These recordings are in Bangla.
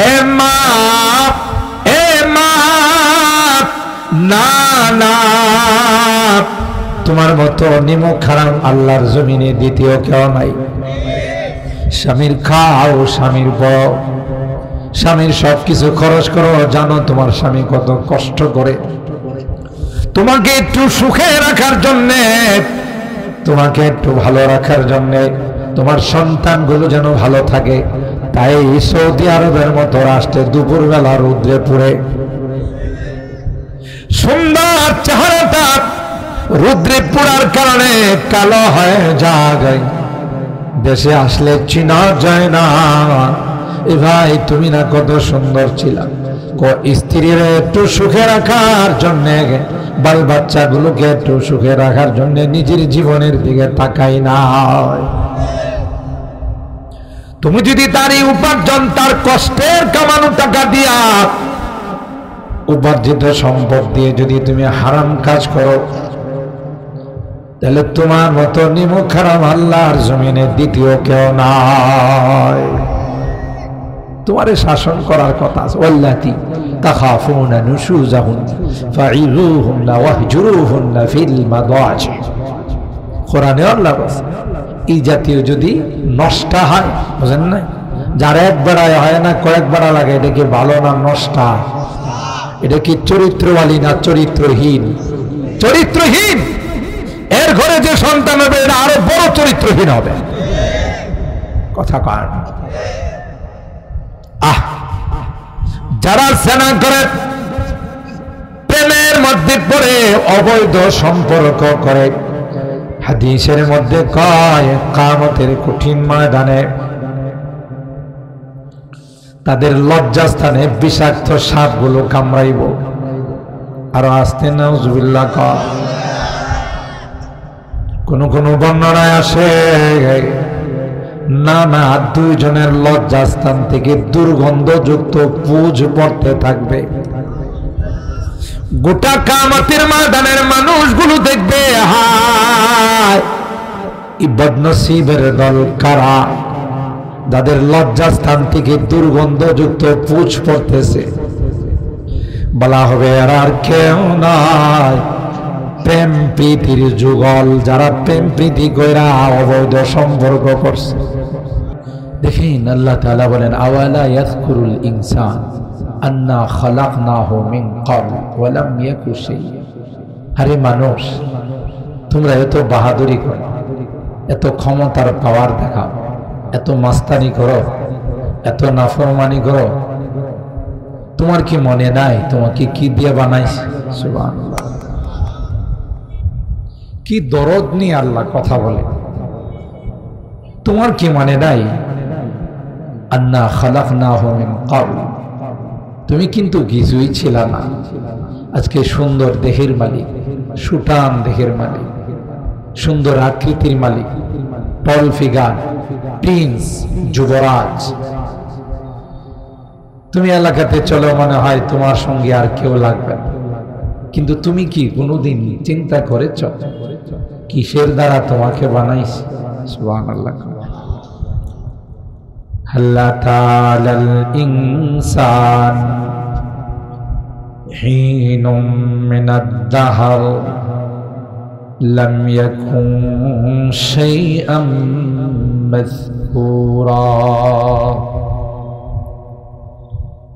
এ মা, এ মা, না না, তোমার মতো নিমক হারাম আল্লাহর জমিনে দ্বিতীয় কেউ নাই। স্বামীর খাও, স্বামীর বউ, স্বামীর সবকিছু খরচ করো। জানো তোমার স্বামী কত কষ্ট করে তোমাকে একটু সুখে রাখার জন্যে, তোমাকে একটু ভালো রাখার জন্যে, তোমার সন্তানগুলো যেন ভালো থাকে। তাই সৌদি আরবের মতো রাষ্ট্রে দুপুরবেলা রৌদ্রে পুড়ে সুন্দর চেহারাটা রৌদ্রে পোড়ার কারণে কালো হয়ে যায়। দেশে আসলে চিনা যায় না। এ ভাই, তুমি না কত সুন্দর ছিলা। স্ত্রীর একটু সুখে রাখার জন্য, বাল বাচ্চাগুলোকে একটু সুখে রাখার জন্য নিজের জীবনের দিকে তাকাই না। তুমি যদি তারই উপার্জন, তার কষ্টের কামানো টাকা দিয়া, উপার্জিত সম্পদ দিয়ে যদি তুমি হারাম কাজ করো, তাহলে তোমার মতো নিমক হারাম আল্লাহর জমিনে দ্বিতীয় কেউ নাই। তোমারে শাসন করার কথা আছে। ওয়াল্লাতি তাখাফুনা নুশুজাহুন্না ফাইযুহুন্না ওয়াহজুরুহুন্না ফিল মাদাজি। কোরআনে আল্লাহ বলেন, এই জাতীয় যদি নষ্ট হয়, বুঝেন না, যার একবার হয় না কয়েকবার লাগে, এটা কি ভালো না নষ্ট? এটা কি চরিত্রবালী না চরিত্রহীন? চরিত্রহীন। এর ঘরে যে সন্তান হবে এটা আরো বড় চরিত্রহীন হবে। কথা কয় না। যারা সেনা করে, প্রেমের মধ্যে পড়ে অবৈধ সম্পর্ক করে, হাদিসের মধ্যে কয় কিয়ামতের কঠিন ময়দানে তাদের লজ্জাস্থানে বিষাক্ত সাপগুলো কামড়াইব। আর আসতে নাউজুবিল্লাহ কয়। কোন কোন বর্ণনায় আসে না না, দুইজনের লজ্জাস্থান থেকে দুর্গন্ধযুক্ত পুঁজ পড়তে থাকবে। গোটা কিয়ামতের ময়দানের মানুষগুলো দেখবে, হায় এই বদনসিবের দল কারা, যাদের লজ্জাস্থান থেকে দুর্গন্ধযুক্ত পুঁজ পড়তেছে। বলা হবে আর কেউ নয়, প্রেম প্রীতির যুগল, যারা প্রেম প্রীতি কইরা অবৈধ সম্পর্ক করছে। দেখেন আল্লাহ তাআলা বলেন, আওয়ালা ইয়াযকুরুল ইনসান আন্না খালাকনাহু মিন ক্বাবল ওয়া লাম ইয়াকু শাইআ। আরে মানুষ, তোমরা এত বাহাদুরি করো, এত ক্ষমতার পাওয়ার দেখাও, এত মাস্তানি করো, এত নাফরমানি করো, তোমার কি মনে নাই তোমাকে কি দিয়ে বানাইছে? সুবহানাল্লাহ। কি দরদ নিয়ে আল্লাহ কথা বলে। তোমার কি মনে নাই আন্না খালাকনাহু মিন ক্বাবল, তুমি কিন্তু কিছুই ছিল না, আজকে সুন্দর দেহের মালিক, সুঠাম দেহের মালিক, সুন্দর আকৃতির মালিক, টল ফিগার, প্রিন্স, যুবরাজ। তুমি এলাকাতে চলো, মনে হয় তোমার সঙ্গে আর কেউ লাগবে না। কিন্তু তুমি কি কোনোদিন চিন্তা করেছ কিসের দ্বারা তোমাকে বানাইছে? সুবহানাল্লাহ। হাল্লা তাআলাল ইনসান হিনুম মিনাদ দাহর লাম ইয়াকুন শাইআম মাযকুরা।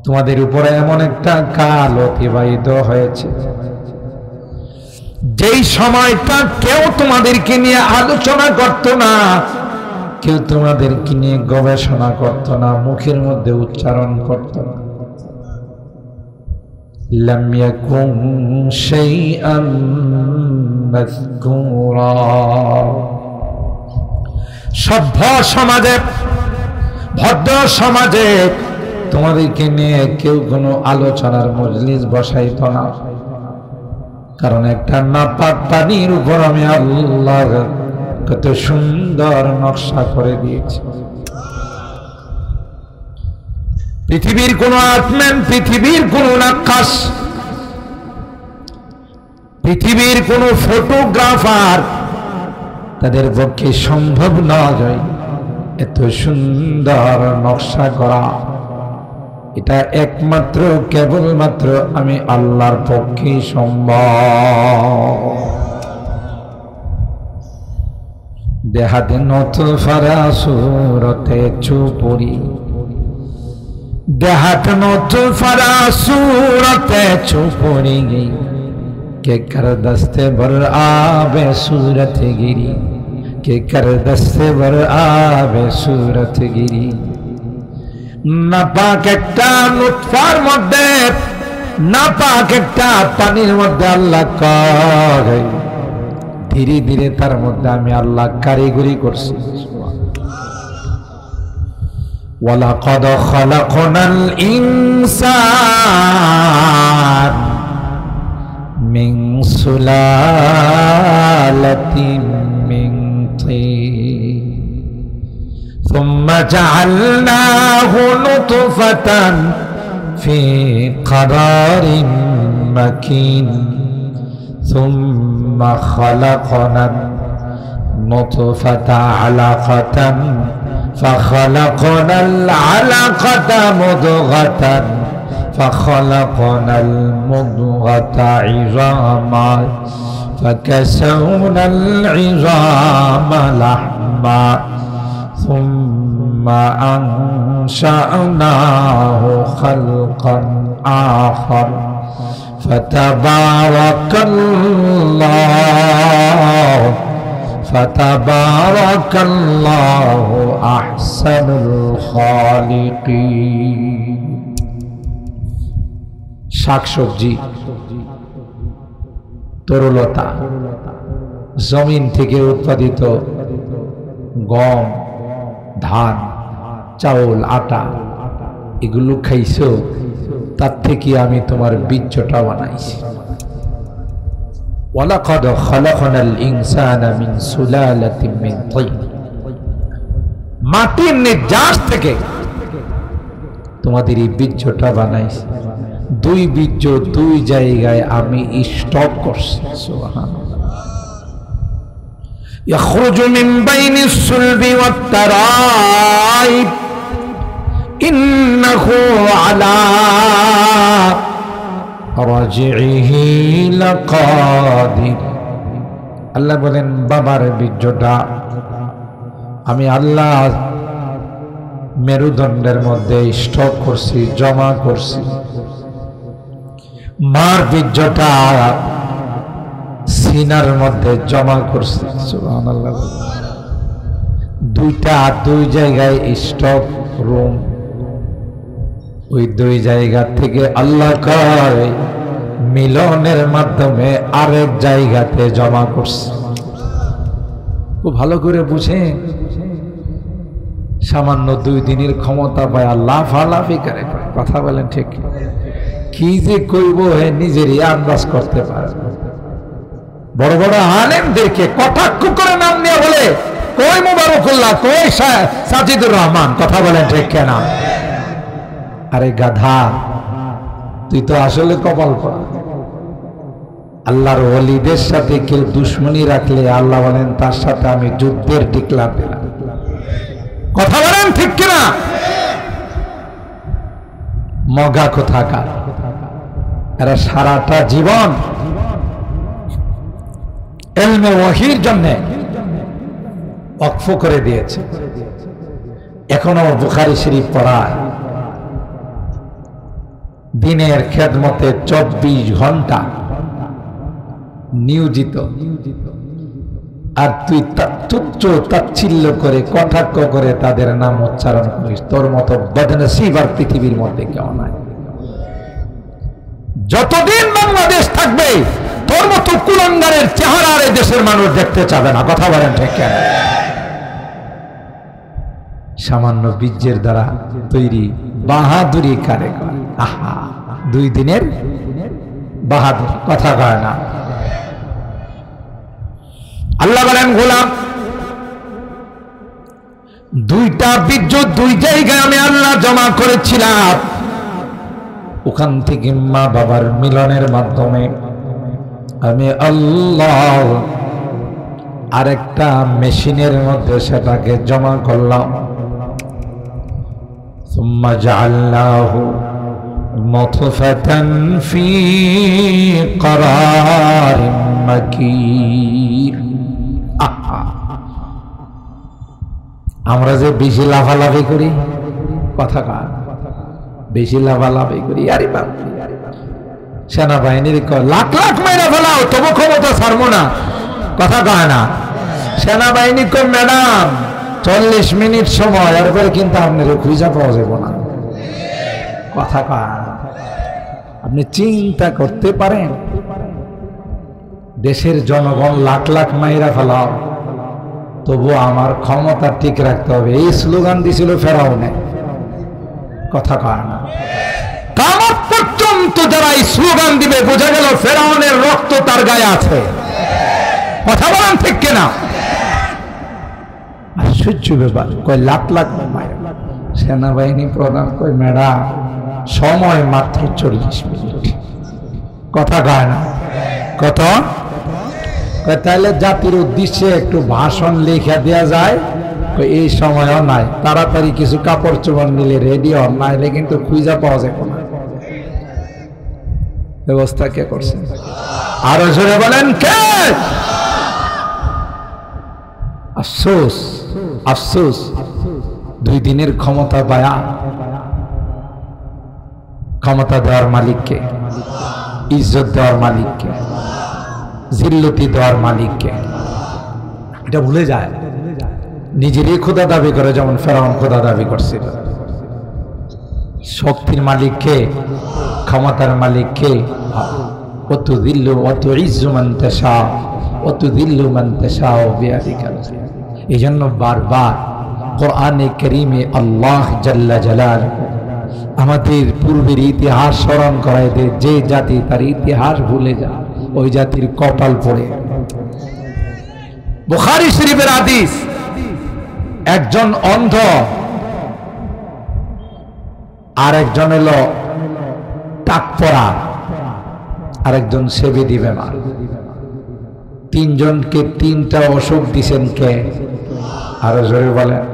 তোমাদের উপরে এমন একটা কাল অতিবাহিত হয়েছে, যেই সময়টা কেউ তোমাদেরকে নিয়ে আলোচনা করত না, কেউ তোমাদেরকে নিয়ে গবেষণা করত না, মুখের মধ্যে উচ্চারণ করত না। লাম ইয়াকুন শাইআম মাযকুরা। সভ্য সমাজে, ভদ্র সমাজে তোমাদেরকে নিয়ে কেউ কোনো আলোচনার মজলিস বসাইত না, কারণ একটা নাপাক পানির উপর আমি আল্লাহ কত সুন্দর নকশা করে দিয়েছি। পৃথিবীর কোন আর্টম্যান, পৃথিবীর কোন নাক্কাশ, পৃথিবীর কোন ফটোগ্রাফার, তাদের পক্ষে সম্ভব নয় এত সুন্দর নকশা করা। এটা একমাত্র কেবলমাত্র আমি আল্লাহর পক্ষে সম্ভব। দেহাতে নতফারা সুরতে চুপড়ি, দেহাতে নতফারা সুরতে চুপড়ি গই, के कर दस्ते बर आबे सूरत गिरी, के कर दस्ते बर आबे सूरत गिरी। नापाक एकटा नुतफार मध्य, नापाक एकटा पानिर मध्य आल्लाह करे, धीरे धीरे तार मध्य आमी आल्लाह कारिगरी करछि। वलाक़द खलक़नाल इंसान मिन सुलालतिन मिन तीन थुम्मा जअलनाहु नुतफतन फी क़रारिन मकीन थुम्मा खलक़नान नुतफता अलक़तन फखलक़नाल अलक़त मुद्ग़तन فخلقنا المضغة عظاما فكسونا العظام لحما ثم أنشأناه خلقا آخر فتبارك الله أحسن الخالقين। শাকসবজি, তরলতা, জমিন থেকে উৎপাদিত গম, ধান, চাউল, আটা, এগুলো খাইছো, তার থেকে আমি তোমার বীর্যটা বানাইছি। ওয়ালাকাদ খালাকনাল ইনসানা মিন সুলালাতিন মিন তিন, মাটির নির্যাস থেকে তোমাদের এই বীর্যটা বানাইছি। দুই বীর্য দুই জায়গায় আমি স্টক করছি। সুবহানাল্লাহ। ইয়াখরুজু মিন বাইনিস সুলবি ওয়াত তারাইব ইন্নাহু আলা রাজিহি লাকাদির। আল্লাহ বলেন বাবার বীর্যটা আমি আল্লাহ মেরুদণ্ডের মধ্যে স্টক করছি, জমা করছি। মার বীর্যটা সিনার মধ্যে জমা করছি। সুবহানাল্লাহ। দুইটা দুই জায়গায় স্টক রুম, ওই দুই জায়গা থেকে আল্লাহ কয় মিলনের মাধ্যমে আরেক জায়গাতে জমা করছে। খুব ভালো করে বুঝেন, সামান্য 2 দিনের ক্ষমতা পায় আল্লাহ ফালাফি করে। কথা বলেন ঠিক? কি যে কইব হে নিজেরই আন্দাজ করতে পারে। বড় বড় আলেমদেরকে কটাক্ষ করে নাম নিয়ে বলে কই মুবারকুল্লাহ, কই সাজিদুর রহমান। কথা বলেন ঠিক কেনা? আরে গাধা, তুই তো আসলে কপাল পড়া। আল্লাহর ওলিদের সাথে কেউ দুশ্মনী রাখলে আল্লাহ বলেন তার সাথে আমি যুদ্ধের ডিক্লার দিলাম। কথা বলেন ঠিক কিনা? মগা কোথাকার, এরা সারাটা জীবন ইলমে ওয়াহির জন্য ওয়াকফ করে দিয়েছে। এখনো বুখারী শরীফ পড়ায়, দিনের খেদমতে 24 ঘন্টা নিয়োজিত। আর তুই তুচ্ছ তাচ্ছিল্য করে কটাক্ষ করে তাদের নাম উচ্চারণ করিস। তোর মতো বদনসিব আর পৃথিবীর মধ্যে কেউ নাই। যতদিন বাংলাদেশ থাকবে তোর মতো কুলাঙ্গারের চেহারা এই দেশের মানুষ দেখতে চাবে না। কথা বলেন ঠিক কেন? সামান্য বীর্যের দ্বারা তৈরি বাহাদুরি কারে কয়? আহা, 2 দিনের বাহাদুর। কথা কয় না। আল্লাহ বলেন গোলাম, 2টা বীর্য 2 জায়গায় আমি আল্লাহ জমা করেছিলাম। ওখান থেকে মা বাবার মিলনের মাধ্যমে আমি আল্লাহ আরেকটা মেশিনের মধ্যে সেটাকে জমা করলাম। সুম্মা জাআলনাহু মুতফাতান ফি ক্বারারিন মাকিন। আমরা যে বেশি লাফালাফি করি, কথা কার, বেশি লাফালাফি করি, আরে বাপ, সেনাবাহিনীর লাখ লাখ মেরে ফেলাও তবু ক্ষমতা ছাড়বো না, কথা কয় না। সেনাবাহিনী কো ম্যাডাম 40 মিনিট সময়, এরপরে কিন্তু আপনার খুঁজা পাওয়া যাবে না, কথা কয়। আপনি চিন্তা করতে পারেন, দেশের জনগণ লাখ লাখ মাইরা ফেলাও তবু আমার ক্ষমতা ঠিক রাখতে হবে, এই স্লোগান দিছিল ফেরাউনে, কথা কয় না। কিয়ামত পর্যন্ত যারা এই স্লোগান দিবে বোঝা গেল ফেরাউনের রক্ত তার গায়ে আছে, কথা বলেন ঠিক কিনা? আশ্চর্য ব্যাপার, কয় লাখ লাখ মাইরা। সেনাবাহিনী প্রধান কয় ম্যাডাম সময় মাত্র 40 মিনিট, কথা কয় না, কত? তাহলে জাতির উদ্দেশ্যে একটু ভাষণ লেখা দেওয়া যায়, এই সময়ও নাই, তাড়াতাড়ি কিছু কাপড় চোপড় নিলে রেডি হন, নাইলে কিন্তু খুঁজা পাওয়া যাবে না। ব্যবস্থা কে করছেন? আরো জোরে বলেন কে? আফসোস, আফসোস, 2 দিনের ক্ষমতা পায়া, ক্ষমতা দেওয়ার মালিককে, ইজ্জত দেওয়ার মালিককে, জিল্লতি দেওয়ার মালিককে, এটা ভুলে যায়। নিজেরই খোদা দাবি করে, যেমন ফেরাউন খোদা দাবি করছিল। শক্তির মালিককে, ক্ষমতার মালিককে, ওয়াতুযিল্লু ওয়াতুইজ্জু মান তাশা ওয়াতুযিল্লু মান তাশা বিয়াদিকা। এইজন্য বারবার কোরআনে কারীমে আল্লাহ জাল্লা জালালুহু আমাদের পূর্বের ইতিহাস স্মরণ করায় দেয়, যে জাতি তার ইতিহাস ভুলে যায় ওই জাতির কপাল পড়ে। বুখারী শরীফের হাদিস, একজন অন্ধ আর একজন হলো টাক পড়া, আর একজন সেবেদি বেমার, 3 জনকে 3টা অসুখ দিছেন কে? আরো জোরে বলেন।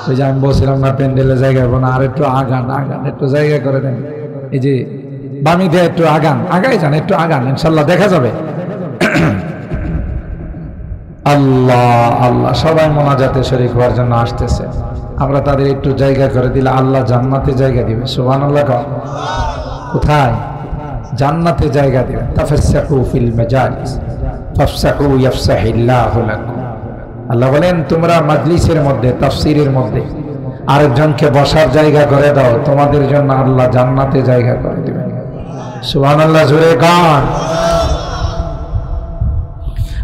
ওই যে আমি বলছিলাম না প্যান্ডেলে জায়গা হবে না, আর একটু আগান, আগান, একটু জায়গা করে দেন, এই যে বামি দিয়ে একটু আগান, আগাই যান, একটু আগান, ইনশাল্লাহ দেখা যাবে। আল্লাহ আল্লাহ, সবাই মোনাজাতে শরীক হওয়ার জন্য আসতেছে, আমরা তাদের একটু জায়গা করে দিলে আল্লাহ জান্নাতে জায়গা দিবে। সুবহানাল্লাহ। কোথায়? জান্নাতে জায়গা দিবে। তাফাসসাহু ফিল মাজালিস ফাফসাহু ইয়াফসাহিল্লাহু লাকুম। আল্লাহ বলেন তোমরা মাজলিসের মধ্যে, তাফসীরের মধ্যে আরেকজনকে বসার জায়গা করে দাও, তোমাদের জন্য আল্লাহ জান্নাতে জায়গা করে দিবেন। সুবহানাল্লাহ, জোরে গান।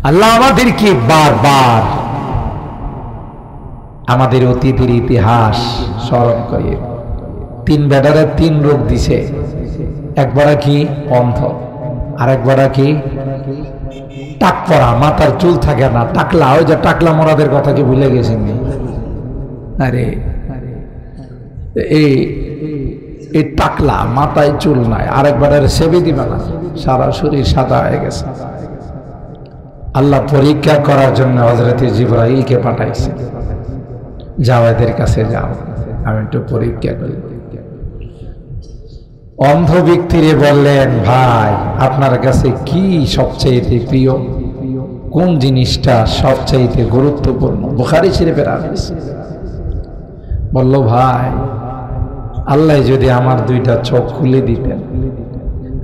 আল্লাহ আমাদেরকে বারবার আমাদের অতীতের ইতিহাস স্মরণ করিয়ে। 3 বেটারে 3 রোগ দিছে, একবারা কি অন্ধ, আরেকবারা কি টাক পড়া, মাথার চুল থাকে না, টাকলা, ওই যে টাকলা মোরাদের কথা কি ভুলে গেছেন? আরে এই টাকলা, মাথায় চুল নাই, আরেকবারের সেবে দিবে না, সারা শরীর সাদা হয়ে গেছে। আল্লাহ পরীক্ষা করার জন্য হযরত জিবরাইলকে পাঠাইছে, যাও এদের কাছে যাও, আমি একটু পরীক্ষা করি। অন্ধ ব্যক্তিরে বললেন, ভাই আপনার কাছে কি সবচাইতে প্রিয়, কোন জিনিসটা সবচাইতে গুরুত্বপূর্ণ? বুখারী শরীফের হাদিস। বলল, ভাই আল্লাহ যদি আমার 2টা চোখ খুলে দিতেন,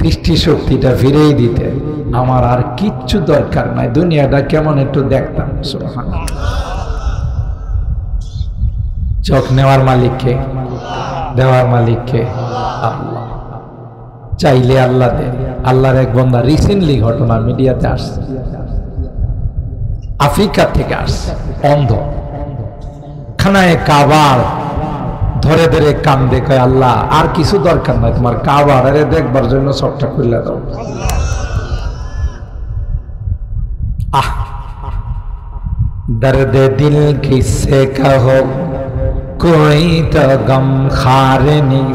দৃষ্টি শক্তিটা ফিরেই দিতেন, আমার আর কিচ্ছু দরকার নাই, দুনিয়াটা কেমন একটু দেখতাম। সুবহানাল্লাহ। চোখ নেওয়ার মালিককে, দেওয়ার মালিককে আল্লাহ। চাইলে আল্লাহ দেন। আল্লাহর এক বান্দা রিসেন্টলি ঘটনা মিডিয়াতে আসছে, আফ্রিকা থেকে আসছে, অন্ধ, খানায় কাবার ধরে ধরে কান্দে, কয় আল্লাহ আর কিছু দরকার নাই, তোমার কাবার আরে দেখবার জন্য সবটা খুলে দাও। আহ, দর্দ দিল কিসে কহো कोई तो गम खार नहीं,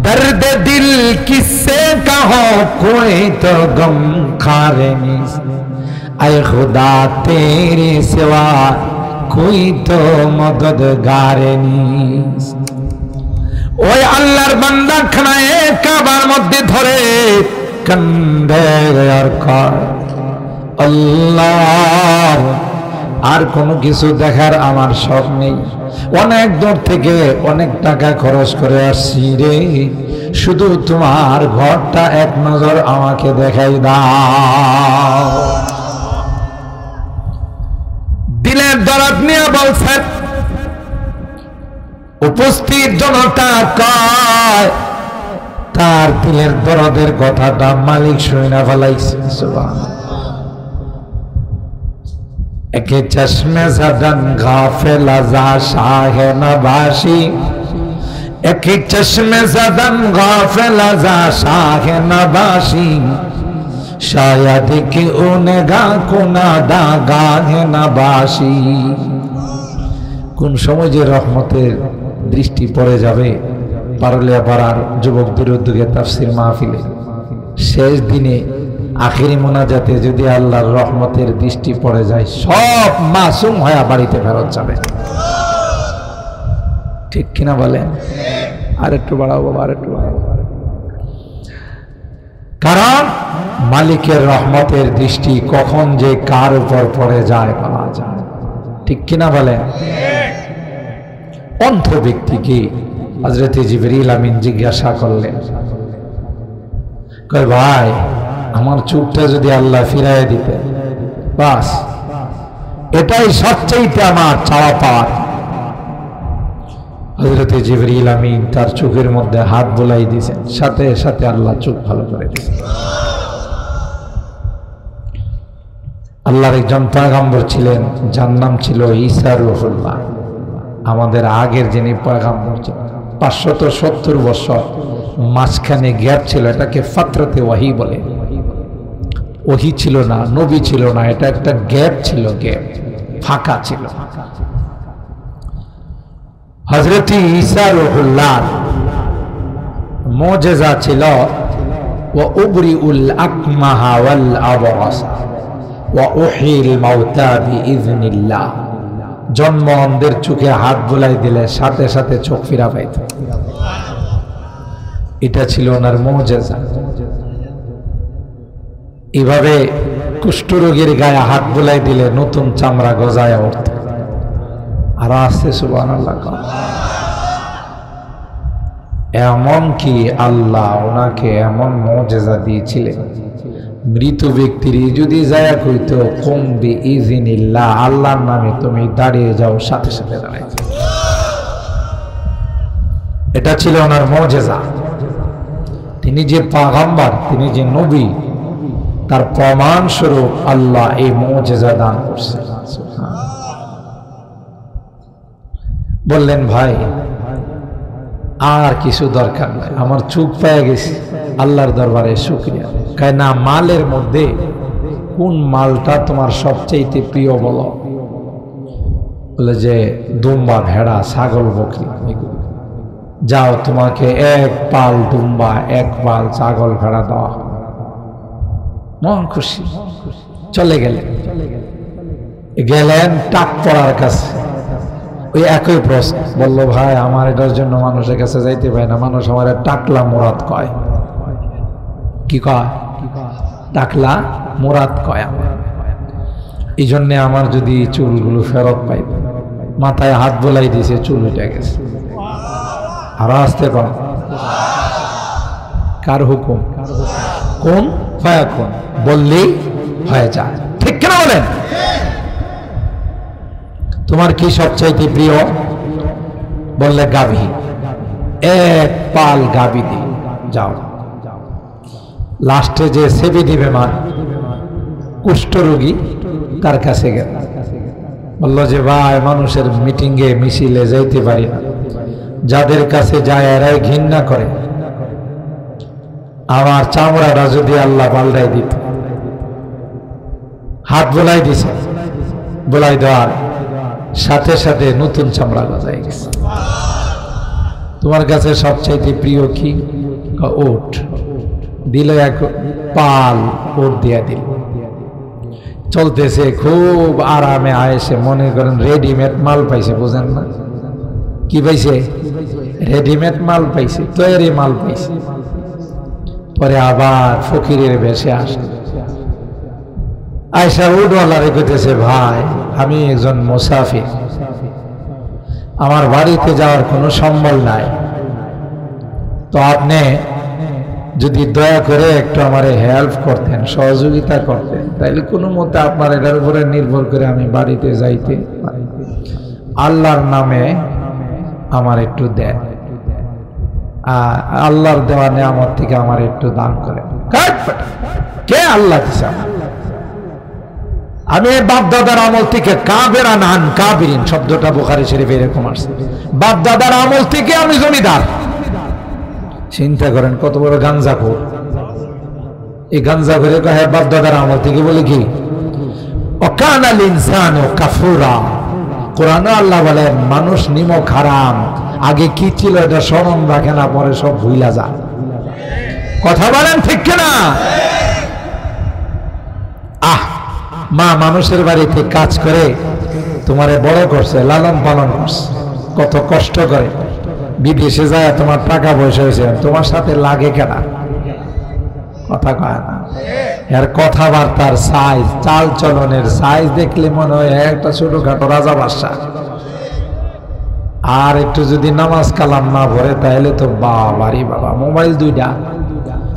दर्द दिल किससे कहो कोई तो गम खार नहीं, ऐ खुदा तेरे सिवा कोई तो मददगार नहीं। ওই আল্লাহর বান্দা খানায় কাবার মধ্যে ধরে কান্দে আর কয় আল্লাহ আর কোনো কিছু দেখার আমার শখ নেই, অনেক দূর থেকে অনেক টাকা খরচ করে আসছি রে, শুধু তোমার ঘরটা এক নজর আমাকে দেখাই দাও। দিলের দরদ নিয়ে বলছেন, উপস্থিত জনতা কয় তার দিলের দরদের কথাটা মালিক শুনে না ফেলাইছে। সুবহানাল্লাহ। একে চশমে জাদান গাফেলা যা শাহে নবাসী, একে চশমে জাদান গাফেলা যা শাহে নবাসী, শায়দ কি উনগা কুনাদা গাহে নবাসী। কোন সময় যে রহমতের দৃষ্টি পড়ে যাবে পারুলিয়া পাড়ার যুবকদের উদ্যোগে তাফসির মাহফিলে শেষ দিনে আখিরি মোনাজাতে যদি আল্লাহর রহমতের দৃষ্টি পড়ে যায়, সব মাসুম হয়ে বাড়িতে ফেরত যাবে। ঠিক কিনা বলেন? আর একটু বাড়াও বাবা, আর একটু বাড়াও। কারণ মালিকের রহমতের দৃষ্টি কখন যে কার উপর পড়ে যায় বলা যায়। ঠিক কিনা বলেন? অন্ধ ব্যক্তিকে হযরত জিবরিল আমিন জিজ্ঞাসা করলেন, কয় ভাই আমার চোখটা যদি আল্লাহ ফিরায় দিতে, বাস এটাই সবচেয়ে আমার চাওয়া পাওয়ার। হযরত জিবরিল আমিন তার চোখের মধ্যে হাত বুলাই দিয়েছেন, সাথে সাথে আল্লাহ চোখ ভালো করে দিয়েছেন। আল্লাহর একজন পয়গম্বর ছিলেন, যার নাম ছিল ঈসা রূহুল্লাহ। আমাদের আগের যিনি পয়গম্বর ছিলেন 570 বছর মাঝখানে গ্যাপ ছিল, এটাকে ফাতরাতে ওয়াহি বলে। ওহি ছিল না, নবী ছিল না, এটা একটা গ্যাপ ছিল, গ্যাপ, ফাঁকা ছিল। হযরত ঈসা রূহুল্লাহ মুজিজা ছিল ওয়া উবরিউল আকমাহা ওয়াল আবরাসা ওয়া উহিল মাউতা বিইذনিল্লাহ। জন্ম অন্ধের চোখে হাত বুলাই দিলে সাথে সাথে চোখ ফিরা পাইত। এটা ছিল ওনার মুজিজা। এইভাবে কুষ্ঠরোগীর গায়ে হাত বুলাই দিলে নতুন চামড়া গজায় উঠত। আর আসছে সুবহানাল্লাহ। এমন কি আল্লাহ ওনাকে এমন মুজিজা দিয়েছিলেন, মৃত ব্যক্তির যদি যায় কইতো কুম বিইযনিল্লাহ, আল্লাহর নামে তুমি দাঁড়িয়ে যাও, সাথে সাথে দাঁড়ায়। এটা ছিল ওনার মুজিজা। তিনি যে পয়গম্বর, তিনি যে নবী, তার প্রমাণ স্বরূপ আল্লাহ এই মুজিজা দান করছেন। বললেন ভাই আর কিছু দরকার নাই, আমার চোখ পেয়ে গেছি, আল্লাহর দরবারে শুকরিয়া। কাই না, মালের মধ্যে কোন মালটা তোমার সবচেয়ে প্রিয় বলো? বলে যে দুম্বা, ভেড়া, ছাগল, বকরি। যাও, তোমাকে এক পাল দুম্বা, এক পাল ছাগল, ভেড়া দেওয়া। মন খুশি, চলে গেলেন টাক পড়ার কাছে। ওই একই প্রশ্ন বললো, ভাই আমার এটার জন্য মানুষের কাছে যাইতে পারে না, মানুষ আমার টাকলা মুরাদ কয়। কি কয়? টাকলা মুরাদ কয়। এই জন্যে আমার যদি চুলগুলো ফেরত পাই, মাথায় হাত বোলাই দিয়েছে, চুল উঠে গেছে। আর আসতে কম, কার হুকুম? কোন ফায়াকুন, বললেই হয়ে যায়। ঠিক কেন বলেন? তোমার কি সবচাইতে প্রিয়? বললে গাভী, এক পাল গাভী দি যাও। লাস্টে যে সেবি দিবে মা, কুষ্ঠরোগী, তার কাছে গেল। বললো যে ভাই মানুষের মিটিংয়ে মিছিলে যাইতে পারি না, যাদের কাছে যায় এরাই ঘৃণা করে, আমার চামড়াটা যদি আল্লাহ পাল্টাই দিত। হাত বোলাই দিছে, বোলাই দেওয়ার সাথে সাথে নতুন চামড়া গজায় গেছে। তোমার কাছে সবচাইতে প্রিয় কি? ওট। দিল এক পাল, ওট দিয়া দিল। চলতেছে খুব আরামে, আয়েসে, মনে করেন রেডিমেড মাল পাইছে, বুঝেন না? কি পাইছে? রেডিমেড মাল পাইছে, তৈরি মাল পাইছে। পরে আবার ফকিরের বেশে আসে, আয়সা উডওয়ালারে কইতেছে, ভাই আমি একজন মুসাফির, আমার বাড়িতে যাওয়ার কোনো সম্বল নাই, তো আপনি যদি দয়া করে একটু আমারে হেল্প করতেন, সহযোগিতা করতেন, তাইলে কোনো মতে আপনার এটার উপরে নির্ভর করে আমি বাড়িতে যাইতে পারি, আল্লাহর নামে আমার একটু দেন, আল্লাহর দেওয়া নেয়ামত থেকে আমার একটু দান করেন। কে আল্লাহ দিছে? আমি বাপ দাদার আমল থেকে কাবেরা নান কাবিরিন শব্দটা বুখারী শরীফে এরকম আসছে, বাপ দাদার আমল থেকে আমি জমিদার। চিন্তা করেন কত বড় গাঞ্জাখোর। এই গাঞ্জাখোরে কয় বাপ দাদার আমল থেকে, বলে কি ওয়াকানাল ইনসানু কাফুরা। কোরআনে আল্লাহ বলেন মানুষ নিমক হারাম, আগে কি ছিল এটা স্মরণ রাখে না, পরে সব ভুইলা যায়। কথা বলেন ঠিক কিনা? মা মানুষের বাড়িতে কাজ করে তোমারে বড় করছে, লালন পালন করছে, কত কষ্ট করে, বিদেশে যায় তোমার টাকা পয়সা হয়েছে, তোমার সাথে লাগে কেন? কথা কয় না। এর কথাবার্তার সাইজ, চাল চলনের সাইজ দেখলে মনে হয় একটা ছোটখাটো রাজা বাদশা। আর একটু যদি নামাজ কালাম না ভরে তাহলে তো বাবারি বাবা, মোবাইল 2টা,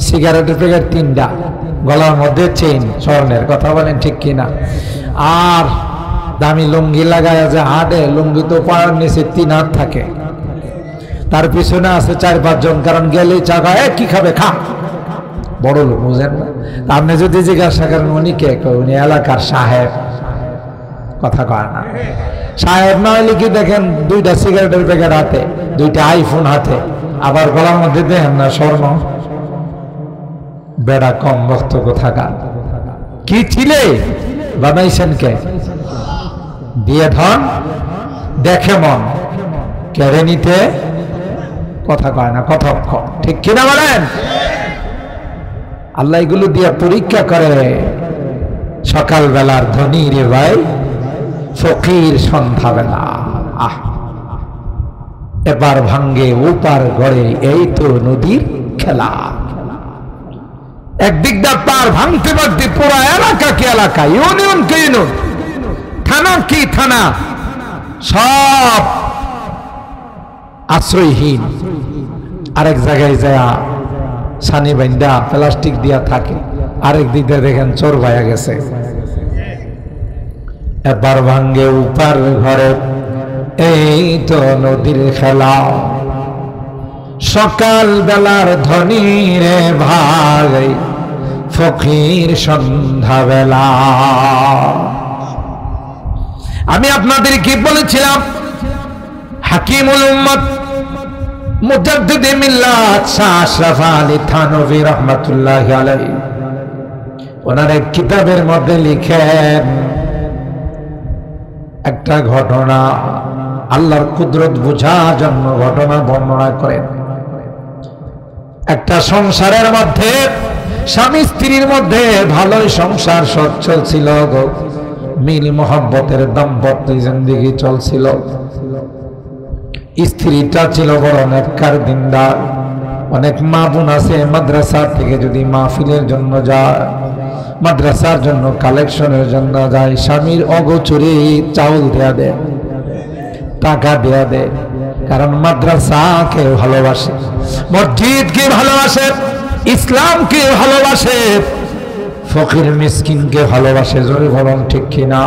সিগারেটের প্যাকেট 3টা, গলার মধ্যে চেইন স্বর্ণের। কথা বলেন ঠিক কিনা? আর দামি লুঙ্গি লাগায় যে হাঁটে, লুঙ্গি তো পায়ের নিচে 3 হাত থাকে, তার পিছনে আছে 4-5 জন, কারণ গেলেই চাকা কি খাবে খা, বড় লোক, বুঝেন না? আপনি যদি জিজ্ঞাসা করেন উনি কে, উনি এলাকার সাহেব। কথা কয় না। সাহেব না হইলে কি দেখেন 2টা সিগারেটের প্যাকেট হাতে, 2টা আইফোন হাতে, আবার গলার মধ্যে দেখেন না স্বর্ণ। বেড়া কম বক্ত কোথাকার। কি ছিলে বানাইছেন কে? দিয়ে ধন দেখে মন, কেড়ে নিতে কথা কয় না, কথা ঠিক কিনা বলেন? আল্লাহ এগুলো দিয়ে পরীক্ষা করে। সকালবেলার ধনী রে ভাই, ফকির সন্ধ্যাবেলা। এবার ভাঙ্গে ওপার গড়ে, এই তো নদীর খেলা। একদিক দা পার ভাঙতে ভাঙতে পুরো এলাকা কি এলাকা, ইউনিয়ন কি ইউনিয়ন, থানা কি থানা, সব আশ্রয়হীন। আরেক জায়গায় যায় সানি বাইন্দা প্লাস্টিক দিয়া থাকে, আরেক দিক দিয়ে দেখেন চোর ভাইয়া গেছে। এবার ভাঙ্গে উপার ঘরে, এই তো নদীর খেলা। সকাল বেলার ধনী রে ভাই, ফকির সন্ধ্যাবেলা। আমি আপনাদের কি বলেছিলাম, হাকিমুল উম্মত মুজাদ্দিদে মিল্লাত শাহ আশরাফ আলী থানভী রাহমাতুল্লাহি আলাইহি ওনার এক কিতাবের মধ্যে লিখেন একটা ঘটনা, আল্লাহর কুদরত বোঝার জন্য ঘটনা বর্ণনা করেন। একটা সংসারের মধ্যে স্বামী স্ত্রীর মধ্যে ভালোই সংসার সচ্ছল ছিল, মিল মোহাব্বতের দাম্পত্য জিন্দেগি চলছিল। স্ত্রীটা ছিল বড় নেককার দিনদার। অনেক মা বোন আছে মাদ্রাসা থেকে যদি মাহফিলের জন্য যায়, মাদ্রাসার জন্য কালেকশনের জন্য যায়, স্বামীর অগোচরে চাউল দেয়া দেয়, টাকা দেয়া দেয়, কারণ মাদ্রাসাকে ভালোবাসে, মসজিদকে ভালোবাসে, ইসলামকে ভালোবাসে, ফকির মিসকিনকে ভালোবাসে। জোরে বলুন ঠিক কিনা?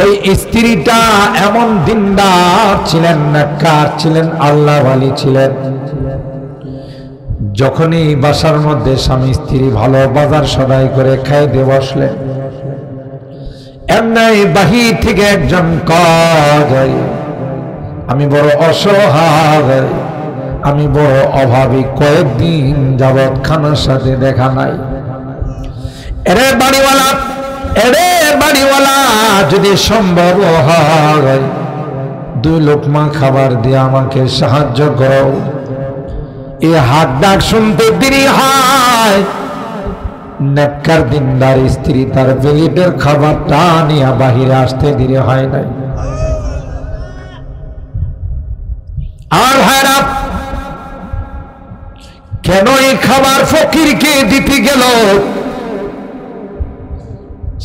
ওই স্ত্রীটা এমন দিনদার ছিলেন, নেককার ছিলেন, আল্লাহওয়ালি ছিলেন। যখনই বাসার মধ্যে স্বামী স্ত্রী ভালো বাজার সদাই করে খাইতে বসলেন, এমনি বাহির থেকে একজন কয়, আমি বড় অসহায়, আমি বড় অভাবী, কয়েকদিন যাবৎ খানার সাথে দেখা নাই। এরে বাড়িওয়ালা, এরে বাড়িওয়ালা, যদি সম্ভব হয় 2 লোকমা খাবার দিয়ে আমাকে সাহায্য করো। এই হাত ডাক শুনতে দেরি হয়, নেককার দিনদার স্ত্রী তার প্লেটের খাবারটা নিয়ে বাহিরে আসতে দেরি হয় নাই। আর ভাইরা, কেন এই খাবার ফকিরকে দিতে গেল?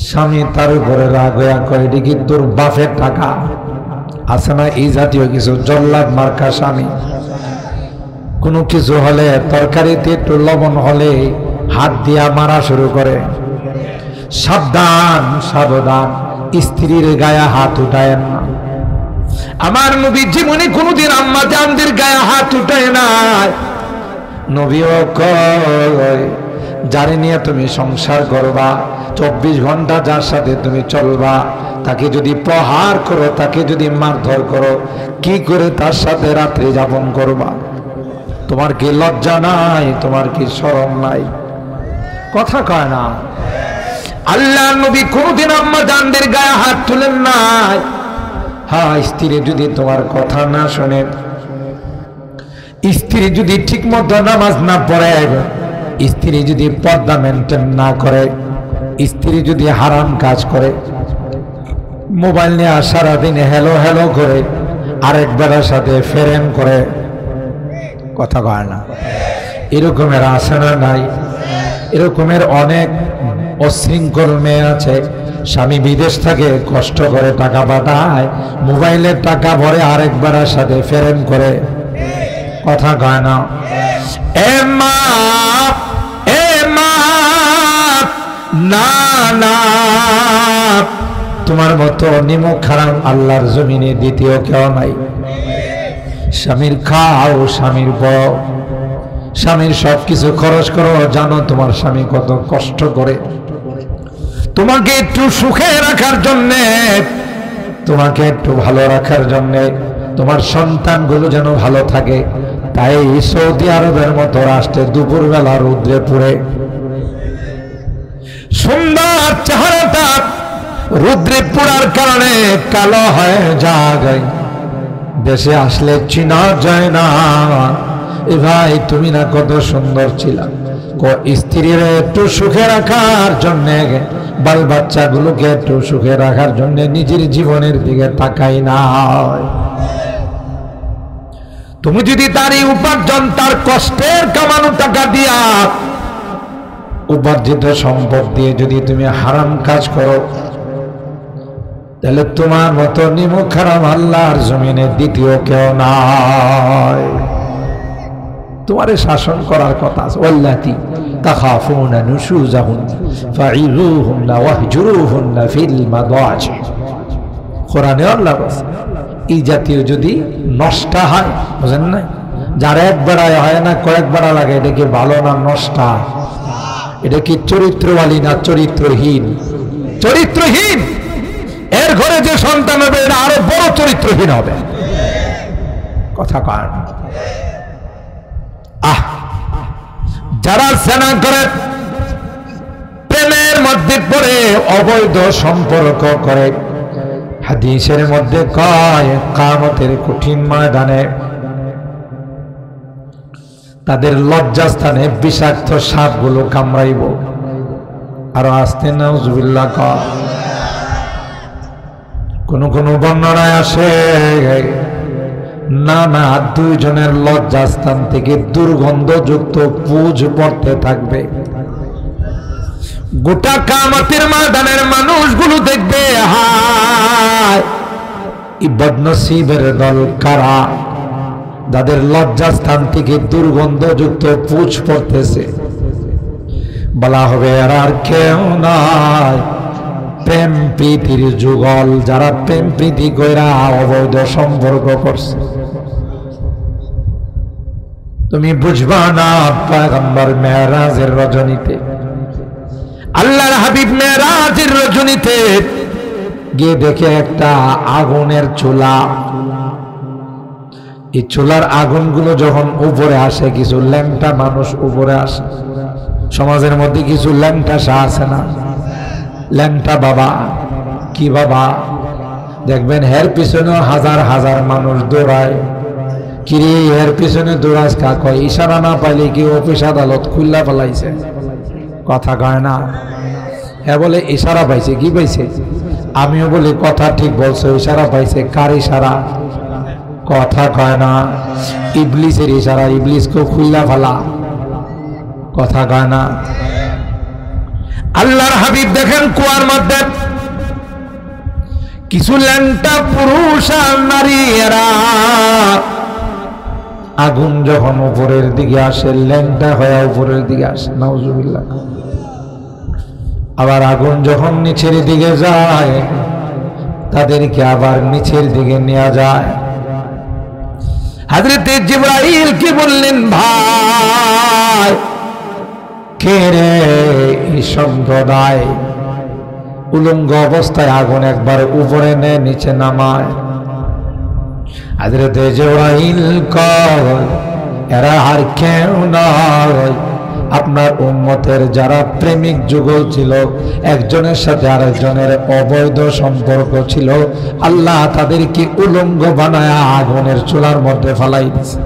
স্বামী তার উপরে রাগ হইয়া কয়, এটা কি তোর বাপের টাকা? আছে না এই জাতীয় কিছু জল্লাদ মার্কা স্বামী। কোনো কিছু হলে, তরকারিতে একটু লবণ হলে হাত দিয়া মারা শুরু করে। সাবধান, সাবধান, স্ত্রীর গায়ে হাত উঠায় না। আমার নবী জীবনে কোনোদিন আম্মা জানদের গায়ে হাত উঠায় নাই। নবীও কয়, যারে নিয়ে তুমি সংসার করবা, 24 ঘন্টা যার সাথে তুমি চলবা, তাকে যদি প্রহার করো, তাকে যদি মারধর করো, কি করে তার সাথে রাত্রি যাপন করবা? তোমার কি লজ্জা নাই? তোমার কি শরম নাই? কথা কয় না। আল্লাহ নবী কোনদিন আম্মা জানদের গায়ে হাত তুলেন নাই। হ্যাঁ, স্ত্রী যদি তোমার কথা না শোনে, স্ত্রী যদি ঠিক মতো নামাজ না পড়ে, স্ত্রী যদি পর্দা মেনটেন না করে, স্ত্রী যদি হারাম কাজ করে, মোবাইল নিয়ে সারাদিন হ্যালো হ্যালো করে, আরেক বেলার সাথে ফেরেন করে, কথা কয় না, এরকমের আছে না নাই? এরকমের অনেক অশৃঙ্খল মেয়ে আছে, স্বামী বিদেশ থেকে কষ্ট করে টাকা পাঠায়, মোবাইলের টাকা ভরে আরেক বেলার সাথে ফেরেন করে, কথা কয় না। এ মা, এ মা, না না, তোমার মতো নিমক হারাম আল্লাহর জমিনে দ্বিতীয় কেউ নাই। স্বামীর খাও, স্বামীর বউ, স্বামীর সবকিছু খরচ করো। জানো তোমার স্বামী কত কষ্ট করে তোমাকে একটু সুখে রাখার জন্যে, তোমাকে একটু ভালো রাখার জন্যে, তোমার সন্তানগুলো যেন ভালো থাকে। তাই সৌদি আরবের মতো রাষ্ট্রে দুপুরবেলা রৌদ্রে পুড়ে, সুন্দর চেহারাটা রৌদ্রে পোড়ার কারণে কালো হয়ে যায়, দেশে আসলে চিনা যায় না। এ ভাই, তুমি না কত সুন্দর ছিলা। স্ত্রীর একটু সুখে রাখার জন্যে, বাল বাচ্চাগুলোকে একটু সুখে রাখার জন্য নিজের জীবনের দিকে তাকাই না। তুমি যদি তার এই উপার্জন, তার কষ্টের কামানো টাকা দিয়া, উপার্জিত সম্পদ দিয়ে যদি তুমি হারাম কাজ করো, তাহলে তোমার মতো নিমক হারাম আল্লাহর জমিনে দ্বিতীয় কেউ নাই। তোমারে শাসন করার কথা আছে। ওয়াল্লাতি তাখাফুনা নুশুজাহুন্না ফাইযুহুন্না ওয়াহজুরুহুন্না ফিল মাদাজি। কোরআনে আল্লাহ বলেছে, এই জাতীয় যদি নষ্ট হয়, বুঝেন না, যার একবার হয় না কয়েকবার লাগে, এটা কি ভালো না নষ্টা? এটা কি চরিত্রবালী না চরিত্রহীন? চরিত্রহীন। এর ঘরে যে সন্তান হবে, এটা আরো বড় চরিত্রহীন হবে। কথা কয় না। যারা জেনা করে, প্রেমের মধ্যে পড়ে অবৈধ সম্পর্ক করে, হাদিসের মধ্যে কয় কিয়ামতের কঠিন ময়দানে তাদের লজ্জাস্থানে বিষাক্ত সাপগুলো কামড়াইব। আর আসতে নাউজুবিল্লাহ কয়। কোন কোন বর্ণনায় আসে, না না, দুইজনের লজ্জাস্থান থেকে দুর্গন্ধযুক্ত পুঁজ পড়তে থাকবে। গোটা কিয়ামতের ময়দানের মানুষগুলো দেখবে, হায় এই বদনসিবের দল কারা, যাদের লজ্জাস্থান থেকে দুর্গন্ধযুক্ত পুঁজ পড়তেছে। বলা হবে, আর কেউ নয়, প্রেম প্রীতির যুগল, যারা প্রেম প্রীতি কইরা অবৈধ সম্পর্ক করছে। তুমি বুঝবা না, পয়গম্বর মেরাজের রজনীতে, আল্লাহর হাবিব মেরাজের রজনীতে গিয়ে দেখে একটা আগুনের চুলা। এই চুলার আগুনগুলো যখন উপরে আসে, কিছু ল্যাংটা মানুষ উপরে আসে। সমাজের মধ্যে কিছু ল্যাংটা শাহ আছে না, ল্যাংটা বাবা। কি বাবা? দেখবেন এর পিছনে হাজার হাজার মানুষ দৌড়ায়। কিরে, এর পিছনে দৌড়াস কা? কয় ইশারা না পাইলে কি অফিস আদালত খুল্লা ফেলাইছে। কথা কয় না। হ্যাঁ বলে ইশারা পাইছে। কি পাইছে? আমিও বলি কথা ঠিক বলছো, ইশারা পাইছে। কার ইশারা? কথা কয় না। ইবলিসের ইশারা, ইবলিসকে খুইলা ফেলা, কথা কয় না। আল্লাহর হাবিব দেখেন কুয়ার মধ্যে কিছু ল্যাংটা পুরুষ আর নারী, এরা আগুন যখন উপরের দিকে আসে ল্যাংটা হয়ে উপরের দিকে আসে, নাউজুবিল্লাহ। আবার আগুন যখন নিচের দিকে যায় তাদেরকে আবার নিচের দিকে নেওয়া যায়। হযরত জিবরাইল কি বললেন, ভাই কে রে এই সম্প্রদায় উলঙ্গ অবস্থায় আগুন একবার উপরে নেয় নিচে নামায়। হযরত জিবরাইল কয়, এরা আর কেউ নয়, আপনার উম্মতের যারা প্রেমিক যুগল ছিল, একজনের সাথে আরেকজনের অবৈধ সম্পর্ক ছিল, আল্লাহ তাদেরকে উলঙ্গ বানায় আগুনের চুলার মধ্যে ফেলাই দিয়েছে।